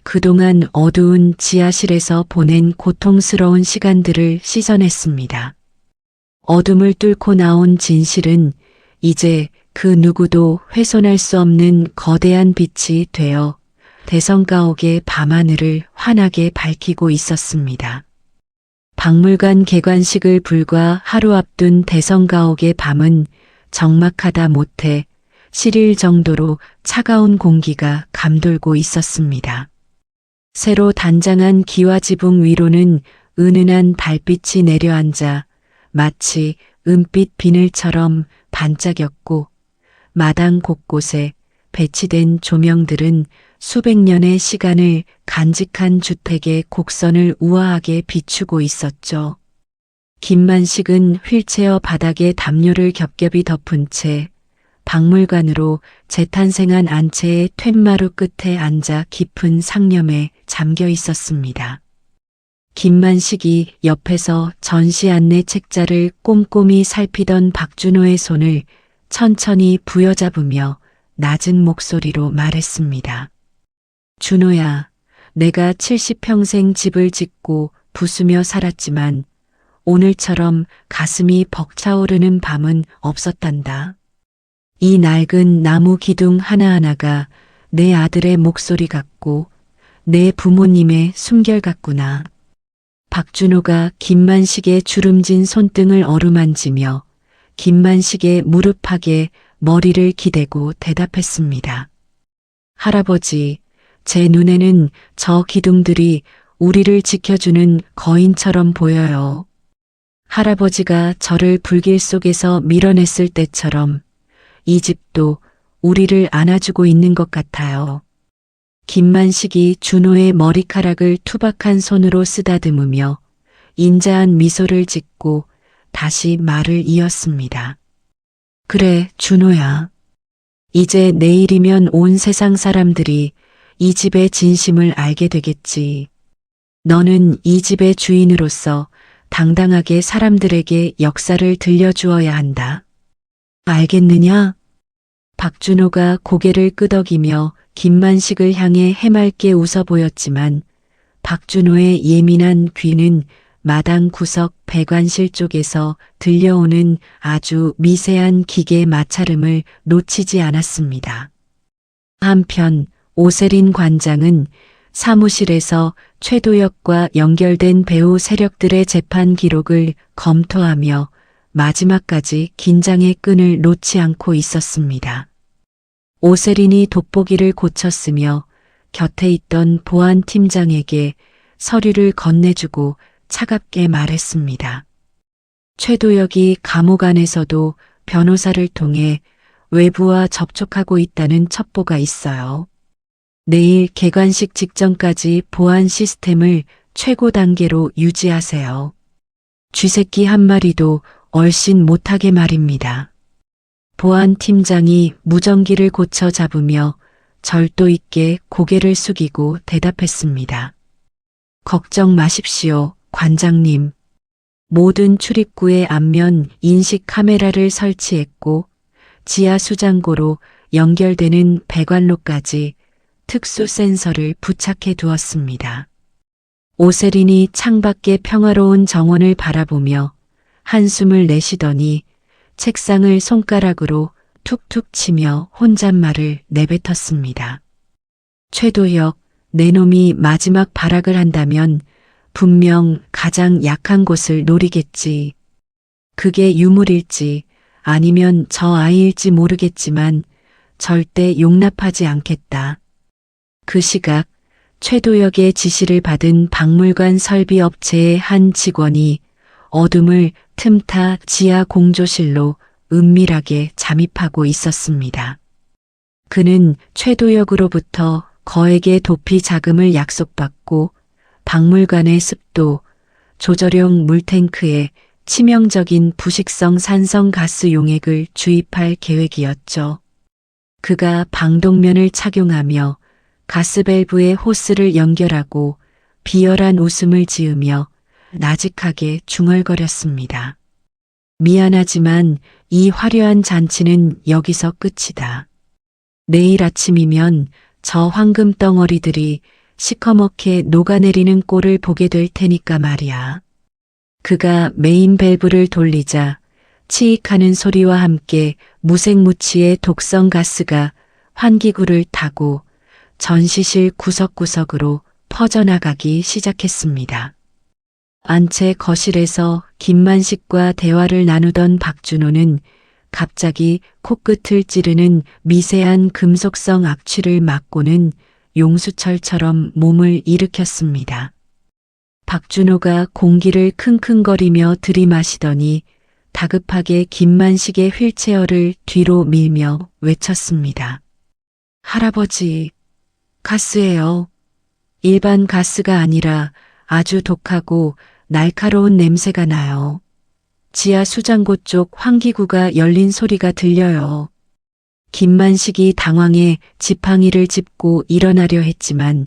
그동안 어두운 지하실에서 보낸 고통스러운 시간들을 씻어냈습니다. 어둠을 뚫고 나온 진실은 이제 그 누구도 훼손할 수 없는 거대한 빛이 되어 대성가옥의 밤하늘을 환하게 밝히고 있었습니다. 박물관 개관식을 불과 하루 앞둔 대성가옥의 밤은 적막하다 못해 시릴 정도로 차가운 공기가 감돌고 있었습니다. 새로 단장한 기와지붕 위로는 은은한 달빛이 내려앉아 마치 은빛 비늘처럼 반짝였고 마당 곳곳에 배치된 조명들은 수백 년의 시간을 간직한 주택의 곡선을 우아하게 비추고 있었죠. 김만식은 휠체어 바닥에 담요를 겹겹이 덮은 채 박물관으로 재탄생한 안채의 툇마루 끝에 앉아 깊은 상념에 잠겨 있었습니다. 김만식이 옆에서 전시 안내 책자를 꼼꼼히 살피던 박준호의 손을 천천히 부여잡으며 낮은 목소리로 말했습니다. 준호야, 내가 70평생 집을 짓고 부수며 살았지만 오늘처럼 가슴이 벅차오르는 밤은 없었단다. 이 낡은 나무 기둥 하나하나가 내 아들의 목소리 같고 내 부모님의 숨결 같구나. 박준호가 김만식의 주름진 손등을 어루만지며 김만식의 무릎팍에 머리를 기대고 대답했습니다. 할아버지, 제 눈에는 저 기둥들이 우리를 지켜주는 거인처럼 보여요. 할아버지가 저를 불길 속에서 밀어냈을 때처럼 이 집도 우리를 안아주고 있는 것 같아요. 김만식이 준호의 머리카락을 투박한 손으로 쓰다듬으며 인자한 미소를 짓고 다시 말을 이었습니다. 그래, 준호야. 이제 내일이면 온 세상 사람들이 이 집의 진심을 알게 되겠지. 너는 이 집의 주인으로서 당당하게 사람들에게 역사를 들려주어야 한다. 알겠느냐? 박준호가 고개를 끄덕이며 김만식을 향해 해맑게 웃어 보였지만 박준호의 예민한 귀는 마당 구석 배관실 쪽에서 들려오는 아주 미세한 기계 마찰음을 놓치지 않았습니다. 한편 오세린 관장은 사무실에서 최도혁과 연결된 배후 세력들의 재판 기록을 검토하며 마지막까지 긴장의 끈을 놓지 않고 있었습니다. 오세린이 돋보기를 고쳤으며 곁에 있던 보안 팀장에게 서류를 건네주고 차갑게 말했습니다. 최도혁이 감옥 안에서도 변호사를 통해 외부와 접촉하고 있다는 첩보가 있어요. 내일 개관식 직전까지 보안 시스템을 최고 단계로 유지하세요. 쥐새끼 한 마리도 얼씬 못하게 말입니다. 보안 팀장이 무전기를 고쳐 잡으며 절도 있게 고개를 숙이고 대답했습니다. 걱정 마십시오, 관장님. 모든 출입구에 안면 인식 카메라를 설치했고 지하 수장고로 연결되는 배관로까지 특수 센서를 부착해 두었습니다. 오세린이 창밖의 평화로운 정원을 바라보며 한숨을 내쉬더니 책상을 손가락으로 툭툭 치며 혼잣말을 내뱉었습니다. 최도혁, 내 놈이 마지막 발악을 한다면 분명 가장 약한 곳을 노리겠지. 그게 유물일지 아니면 저 아이일지 모르겠지만 절대 용납하지 않겠다. 그 시각 최도혁의 지시를 받은 박물관 설비 업체의 한 직원이 어둠을 틈타 지하 공조실로 은밀하게 잠입하고 있었습니다. 그는 최도혁으로부터 거액의 도피 자금을 약속받고 박물관의 습도 조절용 물탱크에 치명적인 부식성 산성가스 용액을 주입할 계획이었죠. 그가 방독면을 착용하며 가스밸브에 호스를 연결하고 비열한 웃음을 지으며 나직하게 중얼거렸습니다. 미안하지만 이 화려한 잔치는 여기서 끝이다. 내일 아침이면 저 황금 덩어리들이 시커멓게 녹아내리는 꼴을 보게 될 테니까 말이야. 그가 메인 밸브를 돌리자 치익하는 소리와 함께 무색무취의 독성 가스가 환기구를 타고 전시실 구석구석으로 퍼져나가기 시작했습니다. 안채 거실에서 김만식과 대화를 나누던 박준호는 갑자기 코끝을 찌르는 미세한 금속성 악취를 맡고는 용수철처럼 몸을 일으켰습니다. 박준호가 공기를 킁킁거리며 들이마시더니 다급하게 김만식의 휠체어를 뒤로 밀며 외쳤습니다. 할아버지, 가스예요. 일반 가스가 아니라 아주 독하고 날카로운 냄새가 나요. 지하 수장고 쪽 환기구가 열린 소리가 들려요. 김만식이 당황해 지팡이를 짚고 일어나려 했지만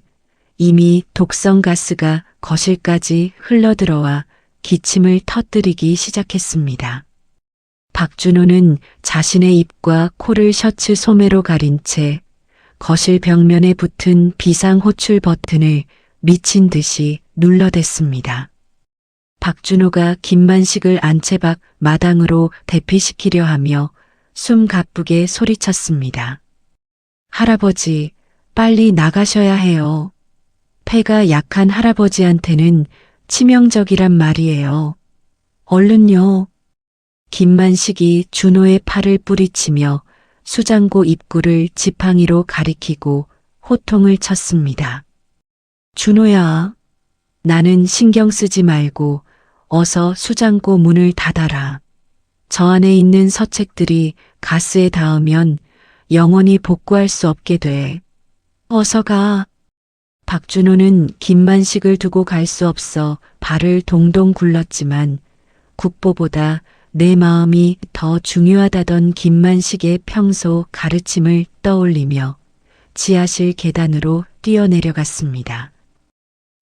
이미 독성 가스가 거실까지 흘러들어와 기침을 터뜨리기 시작했습니다. 박준호는 자신의 입과 코를 셔츠 소매로 가린 채 거실 벽면에 붙은 비상 호출 버튼을 미친 듯이 눌러댔습니다. 박준호가 김만식을 안채 밖 마당으로 대피시키려 하며 숨 가쁘게 소리쳤습니다. 할아버지, 빨리 나가셔야 해요. 폐가 약한 할아버지한테는 치명적이란 말이에요. 얼른요. 김만식이 준호의 팔을 뿌리치며 수장고 입구를 지팡이로 가리키고 호통을 쳤습니다. 준호야, 나는 신경 쓰지 말고 어서 수장고 문을 닫아라. 저 안에 있는 서책들이 가스에 닿으면 영원히 복구할 수 없게 돼. 어서 가. 박준호는 김만식을 두고 갈 수 없어 발을 동동 굴렀지만 국보보다 내 마음이 더 중요하다던 김만식의 평소 가르침을 떠올리며 지하실 계단으로 뛰어내려갔습니다.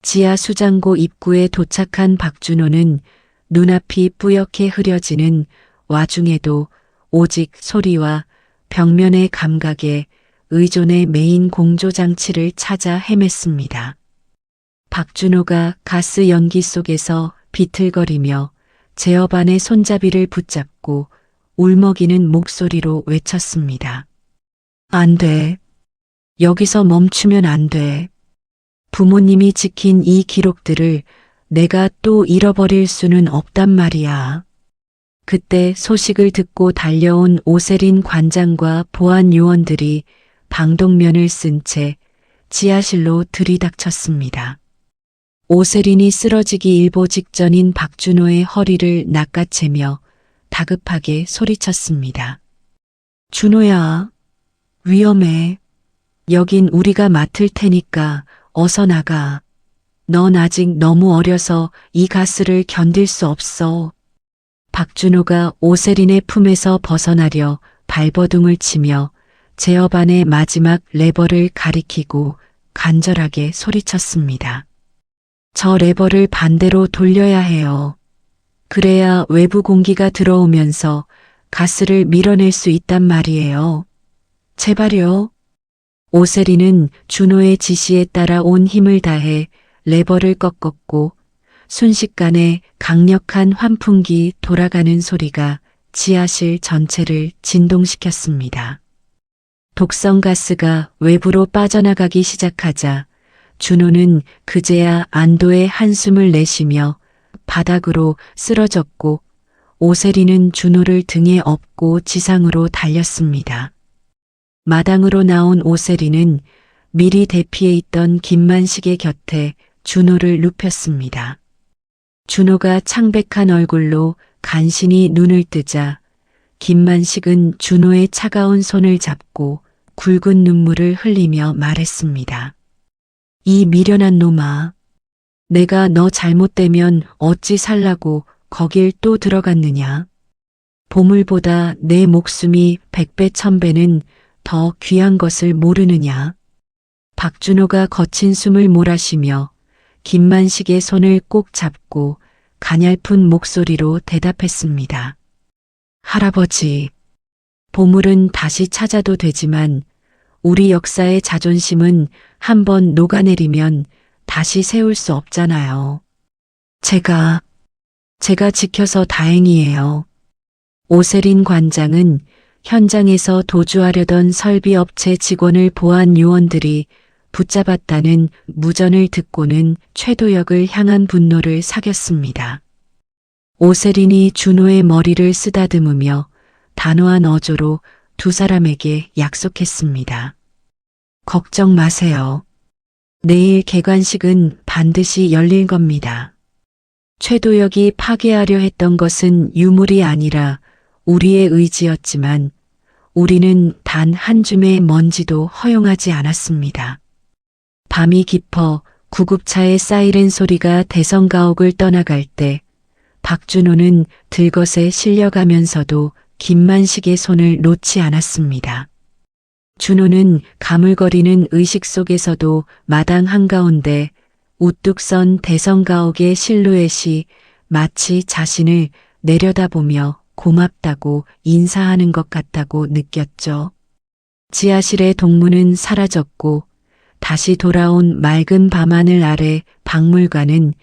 지하 수장고 입구에 도착한 박준호는 눈앞이 뿌옇게 흐려지는 와중에도 오직 소리와 벽면의 감각에 의존의 메인 공조장치를 찾아 헤맸습니다. 박준호가 가스 연기 속에서 비틀거리며 제어반의 손잡이를 붙잡고 울먹이는 목소리로 외쳤습니다. 안 돼. 여기서 멈추면 안 돼. 부모님이 지킨 이 기록들을 내가 또 잃어버릴 수는 없단 말이야. 그때 소식을 듣고 달려온 오세린 관장과 보안 요원들이 방독면을 쓴 채 지하실로 들이닥쳤습니다. 오세린이 쓰러지기 일보 직전인 박준호의 허리를 낚아채며 다급하게 소리쳤습니다. 준호야, 위험해. 여긴 우리가 맡을 테니까 어서 나가. 넌 아직 너무 어려서 이 가스를 견딜 수 없어. 박준호가 오세린의 품에서 벗어나려 발버둥을 치며 제어반의 마지막 레버를 가리키고 간절하게 소리쳤습니다. 저 레버를 반대로 돌려야 해요. 그래야 외부 공기가 들어오면서 가스를 밀어낼 수 있단 말이에요. 제발요. 오세린은 준호의 지시에 따라 온 힘을 다해 레버를 꺾었고 순식간에 강력한 환풍기 돌아가는 소리가 지하실 전체를 진동시켰습니다. 독성 가스가 외부로 빠져나가기 시작하자 준호는 그제야 안도의 한숨을 내쉬며 바닥으로 쓰러졌고 오세린은 준호를 등에 업고 지상으로 달렸습니다. 마당으로 나온 오세린은 미리 대피해 있던 김만식의 곁에 준호를 눕혔습니다. 준호가 창백한 얼굴로 간신히 눈을 뜨자 김만식은 준호의 차가운 손을 잡고 굵은 눈물을 흘리며 말했습니다. 이 미련한 놈아, 내가 너 잘못되면 어찌 살라고 거길 또 들어갔느냐. 보물보다 내 목숨이 100배 1000배는 더 귀한 것을 모르느냐. 박준호가 거친 숨을 몰아쉬며 김만식의 손을 꼭 잡고 가냘픈 목소리로 대답했습니다. 할아버지, 보물은 다시 찾아도 되지만 우리 역사의 자존심은 한번 녹아내리면 다시 세울 수 없잖아요. 제가 지켜서 다행이에요. 오세린 관장은 현장에서 도주하려던 설비업체 직원을 보안 요원들이 붙잡았다는 무전을 듣고는 최도혁을 향한 분노를 사겼습니다. 오세린이 준호의 머리를 쓰다듬으며 단호한 어조로 두 사람에게 약속했습니다. 걱정 마세요. 내일 개관식은 반드시 열릴 겁니다. 최도혁이 파괴하려 했던 것은 유물이 아니라 우리의 의지였지만 우리는 단 한 줌의 먼지도 허용하지 않았습니다. 밤이 깊어 구급차의 사이렌 소리가 대성가옥을 떠나갈 때 박준호는 들것에 실려가면서도 김만식의 손을 놓지 않았습니다. 준호는 가물거리는 의식 속에서도 마당 한가운데 우뚝 선 대성가옥의 실루엣이 마치 자신을 내려다보며 고맙다고 인사하는 것 같다고 느꼈죠. 지하실의 동문은 사라졌고 다시 돌아온 맑은 밤하늘 아래 박물관은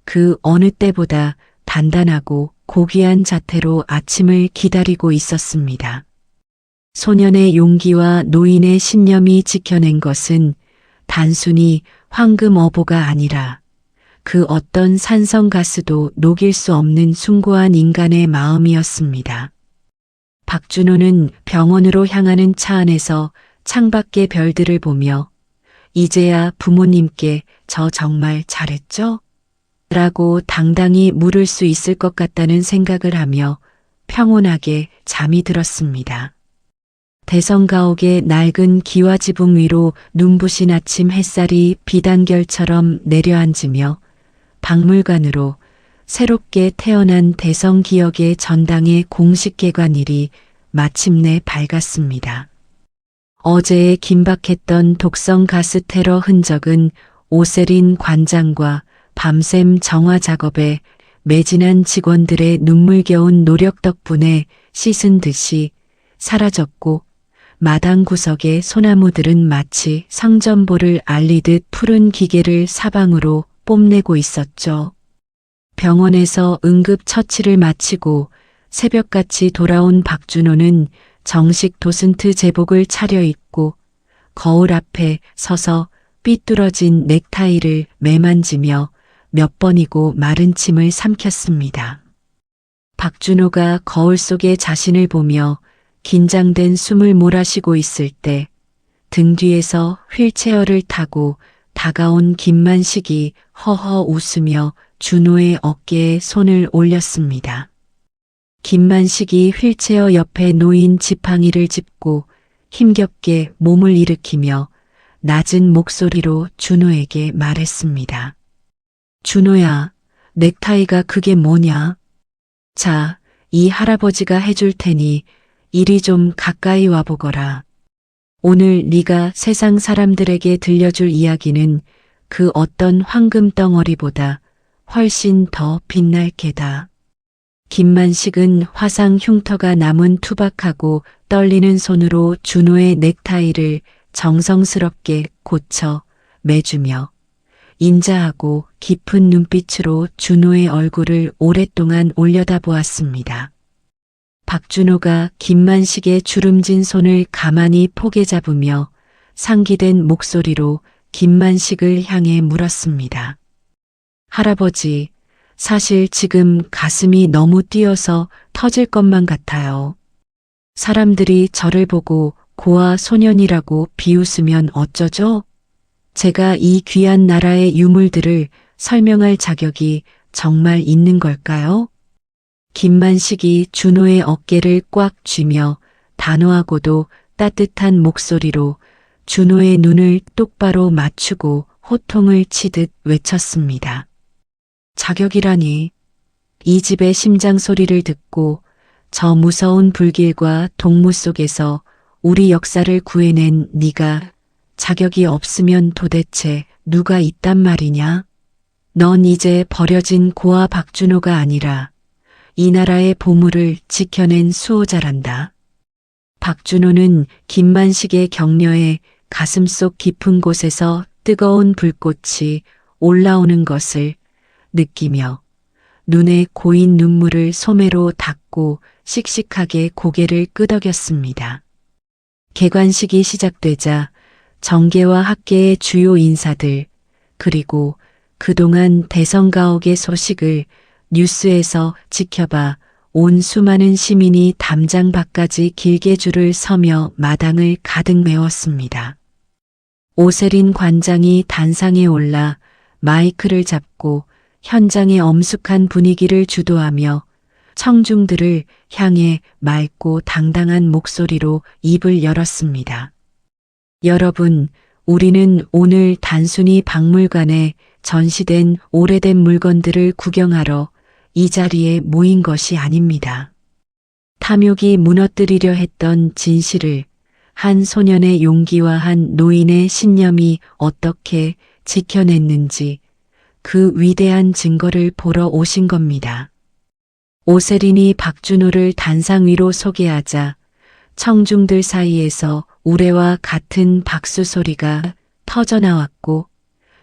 그 어느 때보다 단단하고 고귀한 자태로 아침을 기다리고 있었습니다. 소년의 용기와 노인의 신념이 지켜낸 것은 단순히 황금 어보가 아니라 그 어떤 산성가스도 녹일 수 없는 숭고한 인간의 마음이었습니다. 박준호는 병원으로 향하는 차 안에서 창밖의 별들을 보며 이제야 부모님께 저 정말 잘했죠? 라고 당당히 물을 수 있을 것 같다는 생각을 하며 평온하게 잠이 들었습니다. 대성가옥의 낡은 기와지붕 위로 눈부신 아침 햇살이 비단결처럼 내려앉으며 박물관으로 새롭게 태어난 대성기억의 전당의 공식 개관일이 마침내 밝았습니다. 어제의 긴박했던 독성 가스 테러 흔적은 오세린 관장과 밤샘 정화 작업에 매진한 직원들의 눈물겨운 노력 덕분에 씻은 듯이 사라졌고 마당 구석의 소나무들은 마치 성전보를 알리듯 푸른 기계를 사방으로 뽐내고 있었죠. 병원에서 응급 처치를 마치고 새벽같이 돌아온 박준호는 정식 도슨트 제복을 차려입고 거울 앞에 서서 삐뚤어진 넥타이를 매만지며 몇 번이고 마른 침을 삼켰습니다. 박준호가 거울 속에 자신을 보며 긴장된 숨을 몰아쉬고 있을 때 등 뒤에서 휠체어를 타고 다가온 김만식이 허허 웃으며 준호의 어깨에 손을 올렸습니다. 김만식이 휠체어 옆에 놓인 지팡이를 짚고 힘겹게 몸을 일으키며 낮은 목소리로 준호에게 말했습니다. 준호야, 넥타이가 그게 뭐냐? 자, 이 할아버지가 해줄 테니 이리 좀 가까이 와보거라. 오늘 네가 세상 사람들에게 들려줄 이야기는 그 어떤 황금 덩어리보다 훨씬 더 빛날 게다. 김만식은 화상 흉터가 남은 투박하고 떨리는 손으로 준호의 넥타이를 정성스럽게 고쳐 매주며 인자하고 깊은 눈빛으로 준호의 얼굴을 오랫동안 올려다보았습니다. 박준호가 김만식의 주름진 손을 가만히 포개 잡으며 상기된 목소리로 김만식을 향해 물었습니다. 할아버지, 사실 지금 가슴이 너무 뛰어서 터질 것만 같아요. 사람들이 저를 보고 고아 소년이라고 비웃으면 어쩌죠? 제가 이 귀한 나라의 유물들을 설명할 자격이 정말 있는 걸까요? 김만식이 준호의 어깨를 꽉 쥐며 단호하고도 따뜻한 목소리로 준호의 눈을 똑바로 맞추고 호통을 치듯 외쳤습니다. 자격이라니. 이 집의 심장 소리를 듣고 저 무서운 불길과 동무 속에서 우리 역사를 구해낸 네가 자격이 없으면 도대체 누가 있단 말이냐? 넌 이제 버려진 고아 박준호가 아니라 이 나라의 보물을 지켜낸 수호자란다. 박준호는 김만식의 격려에 가슴속 깊은 곳에서 뜨거운 불꽃이 올라오는 것을 느끼며 눈에 고인 눈물을 소매로 닦고 씩씩하게 고개를 끄덕였습니다. 개관식이 시작되자 정계와 학계의 주요 인사들 그리고 그동안 대성가옥의 소식을 뉴스에서 지켜봐 온 수많은 시민이 담장 밖까지 길게 줄을 서며 마당을 가득 메웠습니다. 오세린 관장이 단상에 올라 마이크를 잡고 현장의 엄숙한 분위기를 주도하며 청중들을 향해 맑고 당당한 목소리로 입을 열었습니다. 여러분, 우리는 오늘 단순히 박물관에 전시된 오래된 물건들을 구경하러 이 자리에 모인 것이 아닙니다. 탐욕이 무너뜨리려 했던 진실을 한 소년의 용기와 한 노인의 신념이 어떻게 지켜냈는지 그 위대한 증거를 보러 오신 겁니다. 오세린이 박준호를 단상 위로 소개하자 청중들 사이에서 우레와 같은 박수 소리가 터져나왔고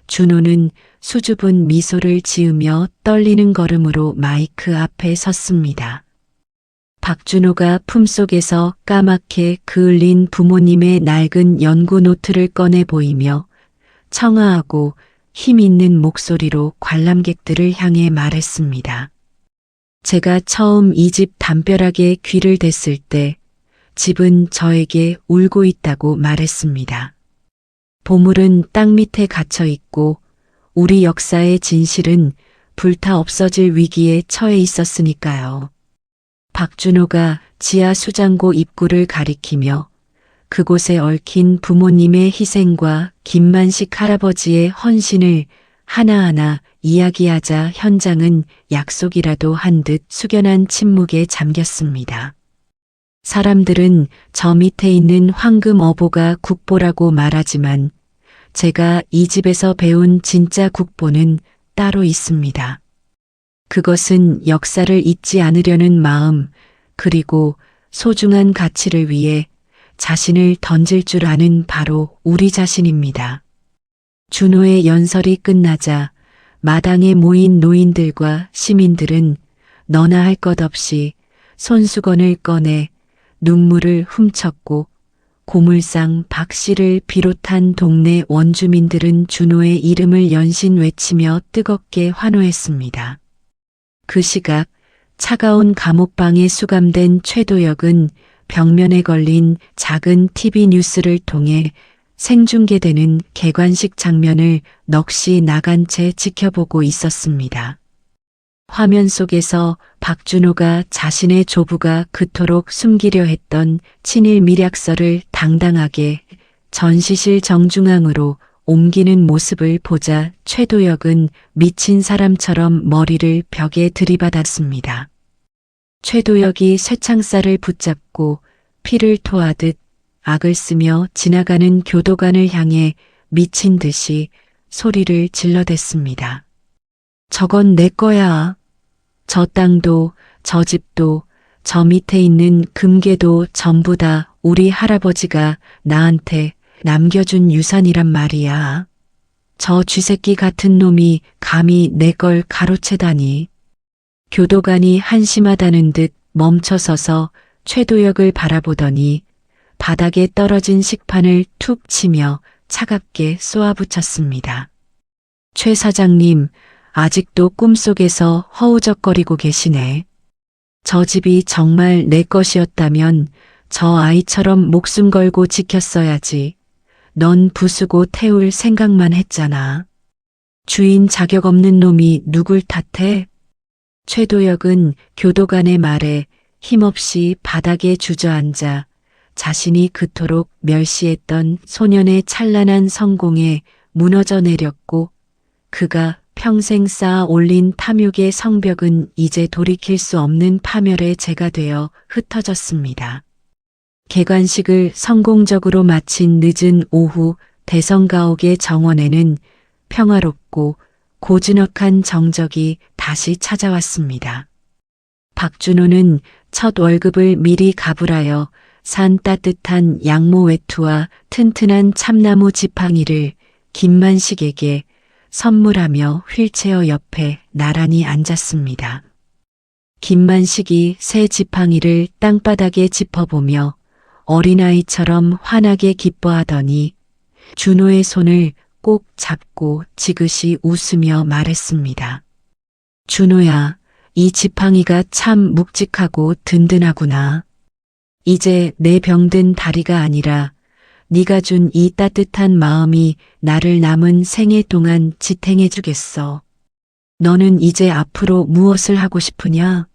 준호는 수줍은 미소를 지으며 떨리는 걸음으로 마이크 앞에 섰습니다. 박준호가 품속에서 까맣게 그을린 부모님의 낡은 연구 노트를 꺼내 보이며 청아하고 힘 있는 목소리로 관람객들을 향해 말했습니다. 제가 처음 이 집 담벼락에 귀를 댔을 때 집은 저에게 울고 있다고 말했습니다. 보물은 땅 밑에 갇혀 있고 우리 역사의 진실은 불타 없어질 위기에 처해 있었으니까요. 박준호가 지하 수장고 입구를 가리키며 그곳에 얽힌 부모님의 희생과 김만식 할아버지의 헌신을 하나하나 이야기하자 현장은 약속이라도 한 듯 숙연한 침묵에 잠겼습니다. 사람들은 저 밑에 있는 황금 어보가 국보라고 말하지만 제가 이 집에서 배운 진짜 국보는 따로 있습니다. 그것은 역사를 잊지 않으려는 마음 그리고 소중한 가치를 위해 자신을 던질 줄 아는 바로 우리 자신입니다. 준호의 연설이 끝나자 마당에 모인 노인들과 시민들은 너나 할 것 없이 손수건을 꺼내 눈물을 훔쳤고 고물상 박 씨를 비롯한 동네 원주민들은 준호의 이름을 연신 외치며 뜨겁게 환호했습니다. 그 시각 차가운 감옥방에 수감된 최도혁은 벽면에 걸린 작은 TV 뉴스를 통해 생중계되는 개관식 장면을 넋이 나간 채 지켜보고 있었습니다. 화면 속에서 박준호가 자신의 조부가 그토록 숨기려 했던 친일 밀약서를 당당하게 전시실 정중앙으로 옮기는 모습을 보자 최도혁은 미친 사람처럼 머리를 벽에 들이받았습니다. 최도혁이 쇠창살을 붙잡고 피를 토하듯 악을 쓰며 지나가는 교도관을 향해 미친 듯이 소리를 질러댔습니다. 저건 내 거야. 저 땅도, 저 집도, 저 밑에 있는 금괴도 전부 다 우리 할아버지가 나한테 남겨준 유산이란 말이야. 저 쥐새끼 같은 놈이 감히 내 걸 가로채다니. 교도관이 한심하다는 듯 멈춰서서 최도혁을 바라보더니 바닥에 떨어진 식판을 툭 치며 차갑게 쏘아붙였습니다. 최 사장님, 아직도 꿈속에서 허우적거리고 계시네. 저 집이 정말 내 것이었다면 저 아이처럼 목숨 걸고 지켰어야지. 넌 부수고 태울 생각만 했잖아. 주인 자격 없는 놈이 누굴 탓해? 최도혁은 교도관의 말에 힘없이 바닥에 주저앉아 자신이 그토록 멸시했던 소년의 찬란한 성공에 무너져 내렸고 그가 평생 쌓아 올린 탐욕의 성벽은 이제 돌이킬 수 없는 파멸의 재가 되어 흩어졌습니다. 개관식을 성공적으로 마친 늦은 오후 대성가옥의 정원에는 평화롭고 고즈넉한 정적이 다시 찾아왔습니다. 박준호는 첫 월급을 미리 가불하여 산 따뜻한 양모 외투와 튼튼한 참나무 지팡이를 김만식에게 선물하며 휠체어 옆에 나란히 앉았습니다. 김만식이 새 지팡이를 땅바닥에 짚어보며 어린아이처럼 환하게 기뻐하더니 준호의 손을 꼭 잡고 지그시 웃으며 말했습니다. 준호야, 이 지팡이가 참 묵직하고 든든하구나. 이제 내 병든 다리가 아니라 네가 준 이 따뜻한 마음이 나를 남은 생애 동안 지탱해 주겠어. 너는 이제 앞으로 무엇을 하고 싶으냐?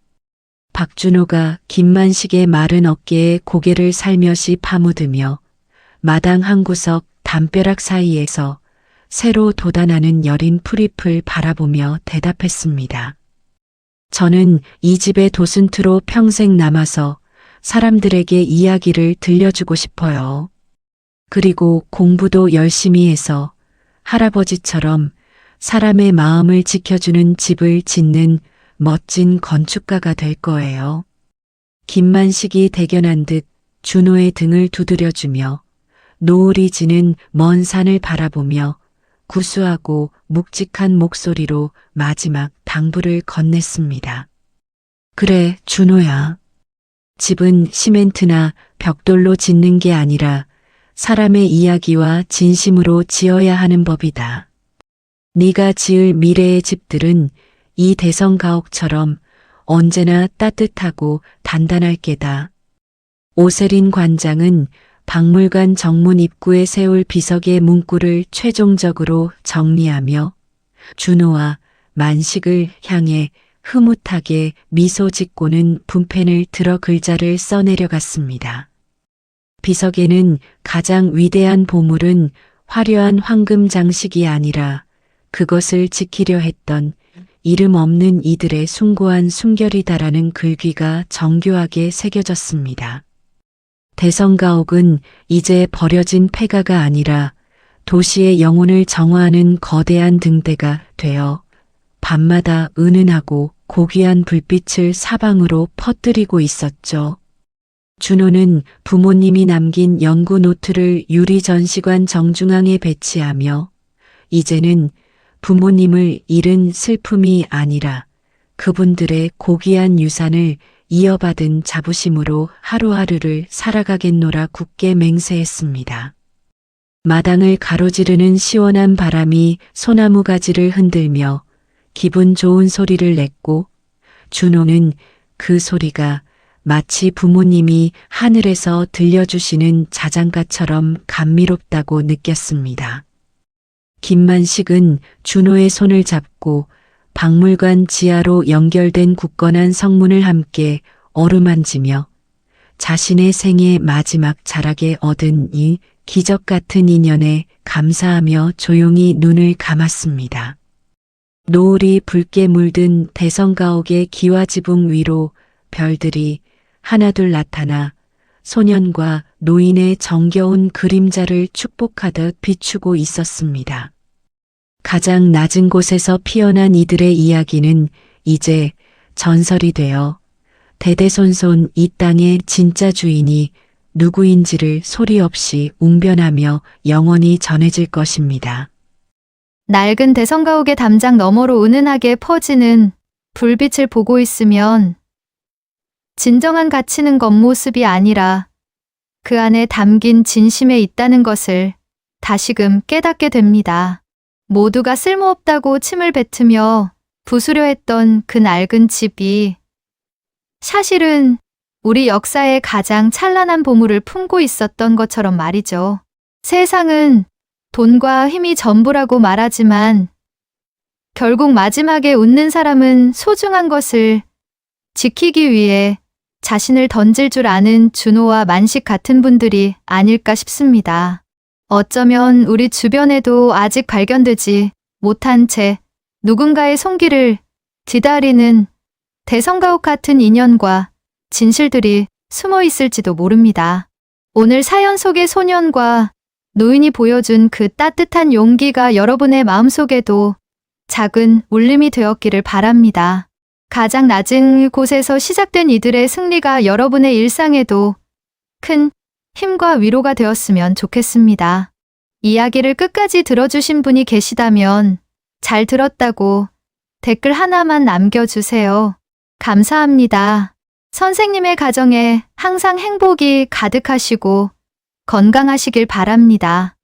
박준호가 김만식의 마른 어깨에 고개를 살며시 파묻으며 마당 한 구석 담벼락 사이에서 새로 돋아나는 여린 풀잎을 바라보며 대답했습니다. 저는 이 집의 도슨트로 평생 남아서 사람들에게 이야기를 들려주고 싶어요. 그리고 공부도 열심히 해서 할아버지처럼 사람의 마음을 지켜주는 집을 짓는 멋진 건축가가 될 거예요. 김만식이 대견한 듯 준호의 등을 두드려주며 노을이 지는 먼 산을 바라보며 구수하고 묵직한 목소리로 마지막 당부를 건넸습니다. 그래, 준호야. 집은 시멘트나 벽돌로 짓는 게 아니라 사람의 이야기와 진심으로 지어야 하는 법이다. 네가 지을 미래의 집들은 이 대성가옥처럼 언제나 따뜻하고 단단할 게다. 오세린 관장은 박물관 정문 입구에 세울 비석의 문구를 최종적으로 정리하며 준호와 만식을 향해 흐뭇하게 미소 짓고는 붓펜을 들어 글자를 써내려갔습니다. 비석에는 가장 위대한 보물은 화려한 황금 장식이 아니라 그것을 지키려 했던 이름 없는 이들의 숭고한 순결이다라는 글귀가 정교하게 새겨졌습니다. 대성가옥은 이제 버려진 폐가가 아니라 도시의 영혼을 정화하는 거대한 등대가 되어 밤마다 은은하고 고귀한 불빛을 사방으로 퍼뜨리고 있었죠. 준호는 부모님이 남긴 연구 노트를 유리 전시관 정중앙에 배치하며 이제는 부모님을 잃은 슬픔이 아니라 그분들의 고귀한 유산을 이어받은 자부심으로 하루하루를 살아가겠노라 굳게 맹세했습니다. 마당을 가로지르는 시원한 바람이 소나무 가지를 흔들며 기분 좋은 소리를 냈고 준호는 그 소리가 마치 부모님이 하늘에서 들려주시는 자장가처럼 감미롭다고 느꼈습니다. 김만식은 준호의 손을 잡고 박물관 지하로 연결된 굳건한 성문을 함께 어루만지며 자신의 생애 마지막 자락에 얻은 이 기적 같은 인연에 감사하며 조용히 눈을 감았습니다. 노을이 붉게 물든 대성가옥의 기와지붕 위로 별들이 하나둘 나타나 소년과 노인의 정겨운 그림자를 축복하듯 비추고 있었습니다. 가장 낮은 곳에서 피어난 이들의 이야기는 이제 전설이 되어 대대손손 이 땅의 진짜 주인이 누구인지를 소리 없이 웅변하며 영원히 전해질 것입니다. 낡은 대성가옥의 담장 너머로 은은하게 퍼지는 불빛을 보고 있으면 진정한 가치는 겉모습이 아니라 그 안에 담긴 진심에 있다는 것을 다시금 깨닫게 됩니다. 모두가 쓸모없다고 침을 뱉으며 부수려 했던 그 낡은 집이 사실은 우리 역사의 가장 찬란한 보물을 품고 있었던 것처럼 말이죠. 세상은 돈과 힘이 전부라고 말하지만 결국 마지막에 웃는 사람은 소중한 것을 지키기 위해 자신을 던질 줄 아는 준호와 만식 같은 분들이 아닐까 싶습니다. 어쩌면 우리 주변에도 아직 발견되지 못한 채 누군가의 손길을 기다리는 대성가옥 같은 인연과 진실들이 숨어 있을지도 모릅니다. 오늘 사연 속의 소년과 노인이 보여준 그 따뜻한 용기가 여러분의 마음속에도 작은 울림이 되었기를 바랍니다. 가장 낮은 곳에서 시작된 이들의 승리가 여러분의 일상에도 큰 힘과 위로가 되었으면 좋겠습니다. 이야기를 끝까지 들어주신 분이 계시다면 잘 들었다고 댓글 하나만 남겨주세요. 감사합니다. 선생님의 가정에 항상 행복이 가득하시고 건강하시길 바랍니다.